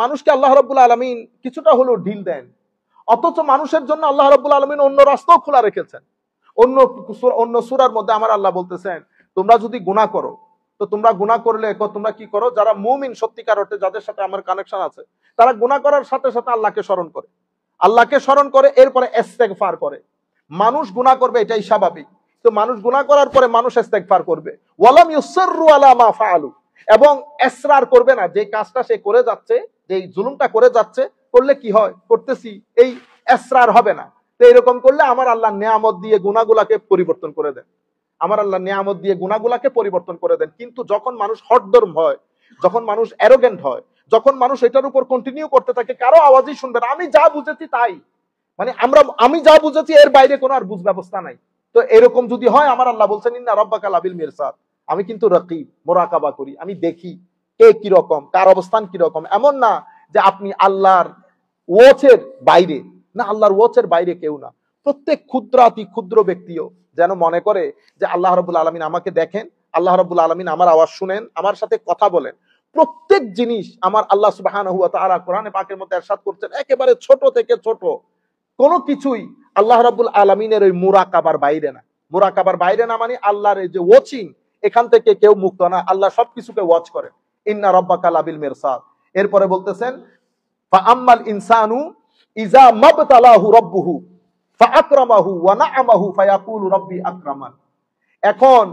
মানুষকে আল্লাহ রাব্বুল আলামিন কিছুটা হলেও ঢিল দেন, অথচ মানুষের জন্য আল্লাহ রাব্বুল আলামিন অন্য রাস্তাও খোলা রেখেছেন। অন্য সূরার মধ্যে আমার আল্লাহ বলতেছেন, তোমরা যদি গুনাহ করো, তো তোমরা গুনাহ করলে তোমরা কি করো, যারা মুমিন সত্যিকার অর্থে, যাদের সাথে আমার কানেকশন আছে, তারা গুনাহ করার সাথে সাথে আল্লাহকে স্মরণ করে, আল্লাহকে স্মরণ করে, এরপরে ইস্তেগফার করে। মানুষ গুনাহ করবে, এটাই স্বাভাবিক। তো মানুষ গুনাহ করার পরে মানুষ ইস্তেগফার করবে, ওয়ালাম ইউসিররু আলা মা ফাআলু, এবং ইসরার করবে না, যে কাজটা সে করে যাচ্ছে, যে জুলুমটা করে যাচ্ছে, করলে কি হয়, করতেছি, এই ইসরার হবে না। তো এরকম করলে আমার আল্লাহ নিয়ামত দিয়ে গুনাহগুলোকে পরিবর্তন করে দেন, আমার আল্লাহ নিয়ামত দিয়ে গুনাহগুলোকে পরিবর্তন করে দেন। কিন্তু যখন মানুষ হটদর্ম হয়, যখন মানুষ অ্যারোগেন্ট হয়, যখন মানুষ এটার উপর কন্টিনিউ করতে থাকে, কারো আওয়াজই শুনবে না, আমি যা বুঝেছি তাই, মানে আমি যা বুঝেছি এর বাইরে কোনো আর বুঝ ব্যবস্থা নাই। তো এরকম যদি হয়, আমার আল্লাহ বলছেন ইন্না রাব্বাকা লাবিল মিরসাদ, আমি কিন্তু রাকিব, মোরাকাবা করি, আমি দেখি কে কি রকম, কার অবস্থান কি রকম। এমন না যে আপনি আল্লাহর ওয়াচের বাইরে, না, আল্লাহর ওয়াচের বাইরে কেউ না। প্রত্যেক ক্ষুদ্রাতি ক্ষুদ্র ব্যক্তিও যেন মনে করে যে আল্লাহ রাব্বুল আলামিন আমাকে দেখেন, আল্লাহ রাব্বুল আলামিন আমার আওয়াজ শুনেন, আমার সাথে কথা বলেন। প্রত্যেক জিনিস আমার আল্লাহ সুবহানাহু ওয়া তাআলা কোরআনে পাকের মধ্যে ইরশাদ করছেন, একেবারে ছোট থেকে ছোট কোনো কিছুই আল্লাহ রাব্বুল আলামিনের ওই মুরাকাবার বাইরে না। মুরাকাবার বাইরে না মানে আল্লাহর এই যে ওয়াচিং, এখান থেকে কেউ মুক্ত না, আল্লাহ সবকিছুকে ওয়াচ করেন। ইন্না রাব্বাকা লাবিল মিরসাদ। এরপরে বলতেছেন ফা আম্মাল ইনসানু ইজা মাবতালাহু রাব্বুহু ফাআকরামাহু ওয়া না'আমাহু ফায়াকুলু রাব্বি আকরামান। এখন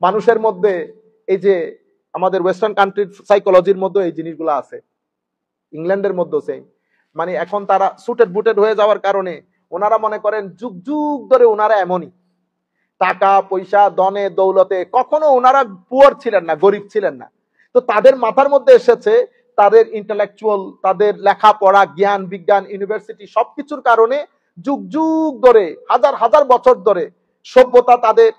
মানুষের মধ্যে এই যে আমাদের ওয়েস্টার্ন কান্ট্রির সাইকোলজির মধ্যে এই জিনিসগুলো আছে, ইংল্যান্ডের মধ্যে সেম, মানে এখন তারা সুটেড বুটেড হয়ে যাওয়ার কারণে ওনারা মনে করেন যুগ যুগ ধরে ওনারা এমনই, টাকা পয়সা দনে দৌলতে কখনো ওনারা পুয়ার ছিলেন না, গরিব ছিলেন না। তো তাদের মাথার মধ্যে এসেছে তাদের ইন্টেলেকচুয়াল, তাদের লেখাপড়া, জ্ঞান বিজ্ঞান, ইউনিভার্সিটি সবকিছুর কারণে যুগ যুগ ধরে, হাজার হাজার বছর ধরে সভ্যতা তাদের,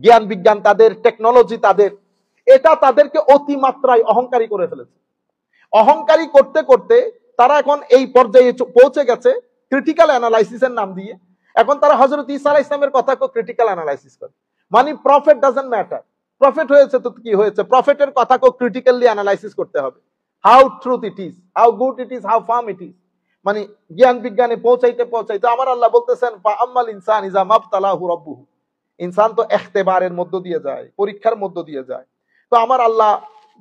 জ্ঞান বিজ্ঞান তাদের, টেকনোলজি তাদের, এটা তাদেরকে অতিমাত্রায় অহংকারী করে ফেলেছে। অহংকারী করতে করতে তারা এখন এই পর্যায়ে পৌঁছে গেছে ক্রিটিক্যাল অ্যানালাইসিসের নাম দিয়ে। এখন তারা হযরত ঈসা আলাইহিস সালামের কথাকে ক্রিটিক্যাল অ্যানালাইসিস করে, মানে প্রফেট ডাজন্ট ম্যাটার, প্রফেট হয়েছে তো কি হয়েছে, প্রফেটের কথাকে ক্রিটিক্যালি অ্যানালাইসিস করতে হবে, how truth it is, how good it is, how farm it is, মানে জ্ঞান বিজ্ঞানে পৌঁছাইতে পৌঁছাইতে আমার আল্লাহ বলতেছেন ফা আম্মাল ইনসান ইজা মাবতালাহু রাব্বুহু, ইনসান তো ইখতিবারের মধ্য দিয়ে যায়, পরীক্ষার মধ্য দিয়ে যায়। তো আমার আল্লাহ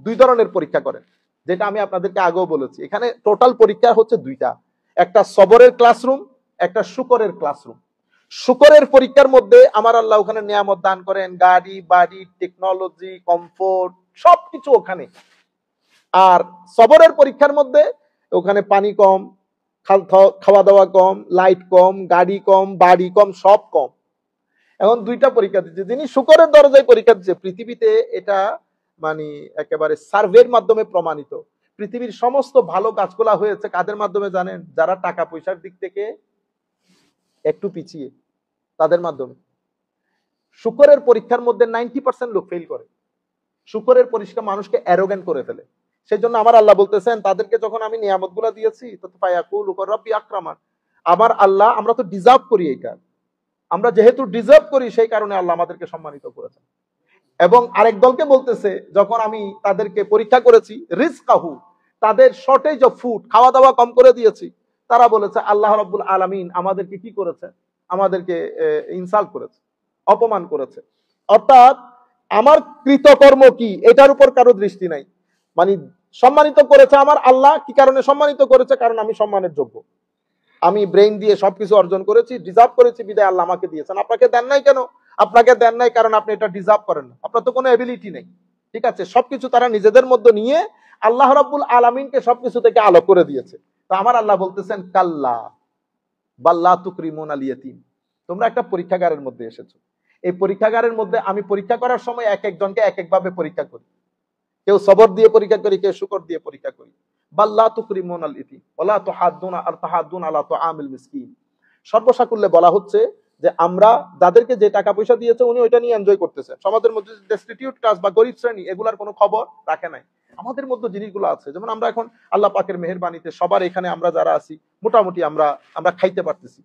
দুই ধরনের পরীক্ষা করেন, যেটা আমি আপনাদেরকে আগেও বলেছি। এখানে টোটাল পরীক্ষা হচ্ছে দুইটা, একটা সবরের ক্লাসরুম, একটা শুকরের ক্লাসরুম। শুকরের পরীক্ষার মধ্যে আমার আল্লাহ ওখানে নিয়ামত দান করেন, গাড়ি বাড়ি, টেকনোলজি, কমফোর্ট সবকিছু ওখানে। আর সবরের পরীক্ষার মধ্যে ওখানে পানি কম, খাওয়া দাওয়া কম, লাইট কম, গাড়ি কম, বাড়ি কম, সব কম। এখন দুইটা পরীক্ষা দিচ্ছে। যিনি শুকরের দরজায় পরীক্ষা দিচ্ছে, পৃথিবীতে এটা মানে একেবারে সার্ভের মাধ্যমে প্রমাণিত, পৃথিবীর সমস্ত ভালো কাজগুলা হয়েছে কাদের মাধ্যমে জানেন? যারা টাকা পয়সার দিক থেকে একটু পিছিয়ে, তাদের মাধ্যমে। শুকরের পরীক্ষার মধ্যে 90% লোক ফেল করে। শুকরের পরীক্ষা মানুষকে অ্যারোগেন্ট করে ফেলে। সেই জন্য আমার আল্লাহ বলতেছেন তাদেরকে যখন আমি নিয়ামতগুলা দিয়েছি, তো ফায়াকুলু রাব্বি আকরামান, আমার আল্লাহ, আমরা তো ডিজার্ভ করি এটা, আমরা যেহেতু ডিজার্ভ করি সেই কারণে আল্লাহ আমাদেরকে সম্মানিত করেছেন। এবং আরেক দলকে বলতেছে যখন আমি তাদেরকে পরীক্ষা করেছি, রিজকাহু, তাদের শর্টেজ অফ ফুড, খাওয়া দাওয়া কম করে দিয়েছি, তারা বলেছে আল্লাহ রাব্বুল আলামিন আমাদেরকে কি করেছে, আমাদেরকে ইনসাল্ট করেছে, অপমান করেছে। অর্থাৎ আমার কৃতকর্ম কি এটার উপর কারো দৃষ্টি নাই। মানে সম্মানিত করেছে আমার আল্লাহ। কি কারণে সম্মানিত করেছে? কারণ আমি সম্মানের যোগ্য, আমি ব্রেইন দিয়ে সবকিছু অর্জন করেছি, ডিজার্ভ করেছি, বিদায় আল্লাহ আমাকে দিয়েছেন। আপনাকে দেন নাই কেন? আপনাকে দেন নাই কারণ আপনি এটা ডিজার্ভ করেন না, আপনার তো কোনো এবিলিটি নেই। ঠিক আছে, সবকিছু তারা নিজেদের মধ্যে নিয়ে আল্লাহ রাব্বুল আলামিনকে সবকিছু থেকে আলো করে দিয়েছে। তো আমার আল্লাহ বলতেছেন কাল্লা বাল্লা তুকরিমুন আল ইয়াতীম, তোমরা একটা পরীক্ষাগারের মধ্যে এসেছো। এই পরীক্ষাগারের মধ্যে আমি পরীক্ষা করার সময় এক একজনকে এক একভাবে পরীক্ষা করি। কেউ সবর দিয়ে পরীক্ষা করি, কেউ শুকর দিয়ে পরীক্ষা করি। বাল্লা তুকরিমুন আল ইয়াতীম ওয়ালা তুহাদ্দুনা আলা তুআমিল মিসকিন। সর্বসাকুল্যে বলা হচ্ছে যে আমরা যাদেরকে যে টাকা পয়সা দিয়েছে উনি ওইটা নিয়ে এনজয় করতেছে। সমাজের মধ্যে ডেস্টিটিউট ক্লাস বা গরিব শ্রেণী এগুলার কোনো খবর রাখে নাই। আমাদের মধ্যে জিনিসগুলো আছে, যেমন আমরা এখন আল্লাহ পাকের মেহেরবানিতে সবার এখানে আমরা যারা আছি মোটামুটি আমরা খাইতে পারতেছি।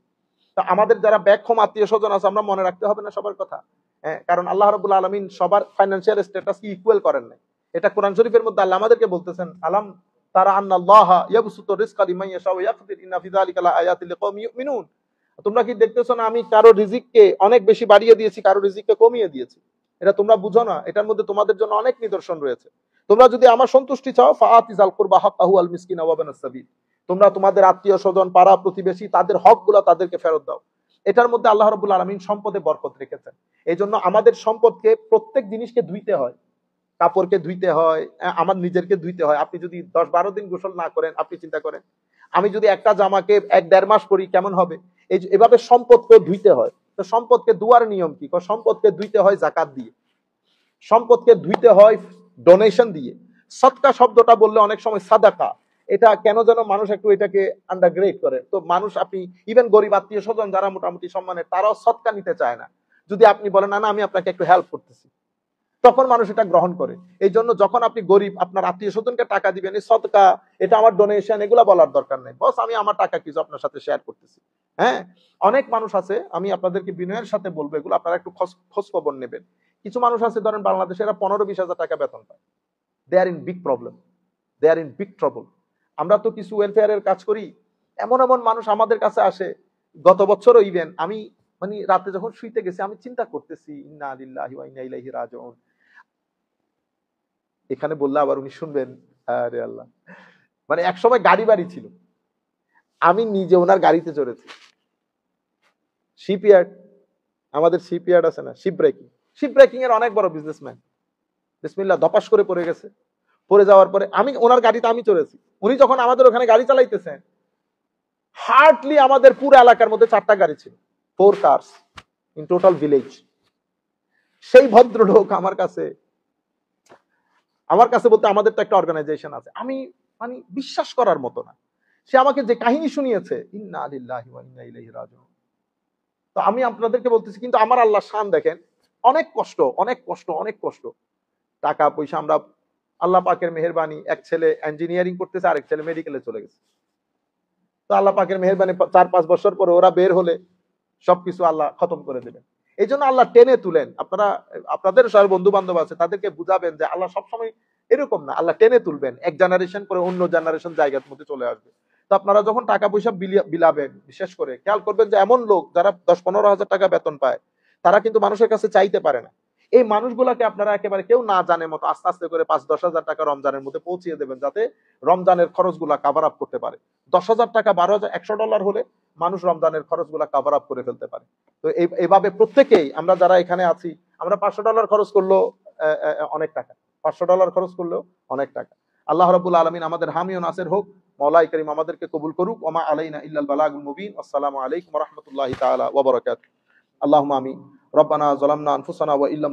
তা আমাদের যারা ব্যাকহোম আত্মীয় স্বজন আছে আমরা মনে রাখতে হবে না সবার কথা? হ্যাঁ, কারণ আল্লাহ রাব্বুল আলামিন সবার ফাইন্যান্সিয়াল স্ট্যাটাস কি ইকুয়াল করেন নাই। এটা কোরআন শরীফের মধ্যে আল্লাহ আমাদেরকে বলতেছেন, আলাম তারা আন্নাল্লাহা ইয়াবসুতু রিজকা লিমান ইয়াশা ওয়া ইয়াকদির ইন্না ফি যালিকা লাআয়াতিন লিকাওমিন ইউমিনুন। তোমরা কি দেখতেছো না আমি কারো রিজিককে অনেক বেশি বাড়িয়ে দিয়েছি, কারো রিজিককে কমিয়ে দিয়েছি? এটা তোমরা বুঝো না? এটার মধ্যে তোমাদের জন্য অনেক নিদর্শন রয়েছে। তোমরা যদি আমার সন্তুষ্টি চাও ফাআতিজাল কুরবা হাক্কাহু আল মিসকিনা ওয়া বানাস সাবিল, তোমরা তোমাদের আত্মীয় স্বজন পাড়া প্রতিবেশী তাদের হকগুলো তাদেরকে ফেরত দাও। এটার মধ্যে আল্লাহ রাব্বুল আলামিন সম্পদে বরকত রেখেছেন। এই জন্য আমাদের সম্পদকে প্রত্যেক জিনিসকে ধুইতে হয়, কাপড়কে ধুইতে হয়, আমার নিজেরকে ধুইতে হয়। আপনি যদি 10-12 দিন গোসল না করেন, আপনি চিন্তা করেন আমি যদি একটা জামাকে 1-1.5 মাস পরি কেমন হবে? এভাবে সম্পদকে ধুইতে হয়। তো সম্পদকে ধোয়ার নিয়ম কি? সম্পদকে ধুইতে হয় যাকাত দিয়ে, সম্পদকে ধুইতে হয় ডোনেশন দিয়ে। সদকা শব্দটা বললে অনেক সময় সাদাকা, এটা কেন যেন মানুষ একটু এটাকে আন্ডারগ্রেড করে। তো মানুষ, আপনি ইভেন গরিব আত্মীয় স্বজন যারা মোটামুটি সম্মানের, তারাও সদকা নিতে চায় না। যদি আপনি বলেন না না আমি আপনাকে একটু হেল্প করতেছি, তখন মানুষ এটা গ্রহণ করে। এই জন্য যখন আপনি গরিব আপনার আত্মীয় স্বজনকে টাকা দিবেন, এই সদকা, এটা আমার ডোনেশন, এগুলা বলার দরকার নেই। বস আমি আমার টাকা কিছু আপনার সাথে শেয়ার করতেছি। হ্যাঁ, অনেক মানুষ আছে, আমি আপনাদেরকে বিনয়ের সাথে বলবো, এগুলো আপনারা একটু খোঁজ খবর নেবেন। কিছু মানুষ আছে ধরেন বাংলাদেশে, এরা 15-20 হাজার টাকা বেতন পায়। They are in big problem, they are in big trouble. আমরা তো কিছু ওয়েলফেয়ারের কাজ করি, এমন এমন মানুষ আমাদের কাছে আসে। গত বছরও ইভেন আমি মানে রাতে যখন শুইতে গেছি আমি চিন্তা করতেছি ইন্না লিল্লাহি ওয়া ইন্না ইলাইহি রাজিউন। এখানে বললে আবার উনি শুনবেন, আরে আল্লাহ, মানে এক সময় গাড়ি বাড়ি ছিল, আমি নিজে ওনার গাড়িতে চড়েছি। শিপইয়ার্ড, আমাদের শিপইয়ার্ড আছে না, শিপ ব্রেকিং এর অনেক বড় বিজনেসম্যান, বিসমিল্লাহ ধপাস করে পড়ে গেছে। পড়ে যাওয়ার পরে আমি ওনার গাড়িতে আমি চড়েছি। উনি যখন আমাদের ওখানে গাড়ি চালাইতেছেন, হার্ডলি আমাদের পুরো এলাকার মধ্যে 4টা গাড়ি ছিল, 4 কার্স ইন টোটাল ভিলেজ। সেই ভদ্রলোক আমার কাছে বলতে আমাদের তো একটা অর্গানাইজেশন আছে, আমি মানে বিশ্বাস করার মতো না। সে আমাকে যে কাহিনী শুনিয়েছে, ইন্না লিল্লাহি ওয়া ইন্না ইলাইহি রাজিউন। তো আমি আপনাদেরকে বলতেছি, কিন্তু আমার আল্লাহ শান দেখেন, অনেক কষ্ট, অনেক কষ্ট, অনেক কষ্ট। টাকা পয়সা আমরা, আল্লাহ পাকের মেহেরবানি, এক ছেলে ইঞ্জিনিয়ারিং করতেছে, আরেক ছেলে মেডিকেলে চলে গেছে। তো আল্লাহ পাকের মেহেরবানি 4-5 বছর পরে ওরা বের হলে সবকিছু আল্লাহ খতম করে দেবেন। এই জন্য আল্লাহ টেনে তুলেন। আপনারা আপনাদের সব বন্ধু বান্ধব আছে তাদেরকে বুঝাবেন যে আল্লাহ সবসময় এরকম না, আল্লাহ টেনে তুলবেন, এক জেনারেশন করে অন্য জেনারেশন জায়গার মধ্যে চলে আসবে। তো আপনারা যখন টাকা পয়সা বিলাবেন, বিশেষ করে খেয়াল করবেন যে এমন লোক যারা 10-15 হাজার টাকা বেতন পায়, তারা কিন্তু মানুষের কাছে চাইতে পারে না। এই মানুষগুলাকে আপনারা একেবারে কেউ না জানে মতো আস্তে আস্তে করে 5-10 হাজার টাকা রমজানের মধ্যে পৌঁছিয়ে দেবেন, যাতে রমজানের খরচগুলা কাভার আপ করতে পারে। 10,000 টাকা, 12,000, $100 হলে মানুষ রমজানের খরচগুলা কাভার আপ করে ফেলতে পারে। তো এইভাবে প্রত্যেকেই আমরা যারা এখানে আছি, আমরা $500 খরচ করলেও অনেক টাকা, $500 খরচ করলেও অনেক টাকা। আল্লাহ রাব্বুল আলামিন আমাদের হামি ও নাসির হোক। মওলাই করিম আমাদেরকে কবুল করুক। ওমা আলাইনা ইল্লাল বালাগুল মুবিন। আসসালামু আলাইকুম ওয়া রাহমাতুল্লাহি তাআলা ওয়া বারাকাতুহু। আল্লাহুম্মা আমিন। রব্বানা যালামনা আনফুসানা ওয়া ইল্লাম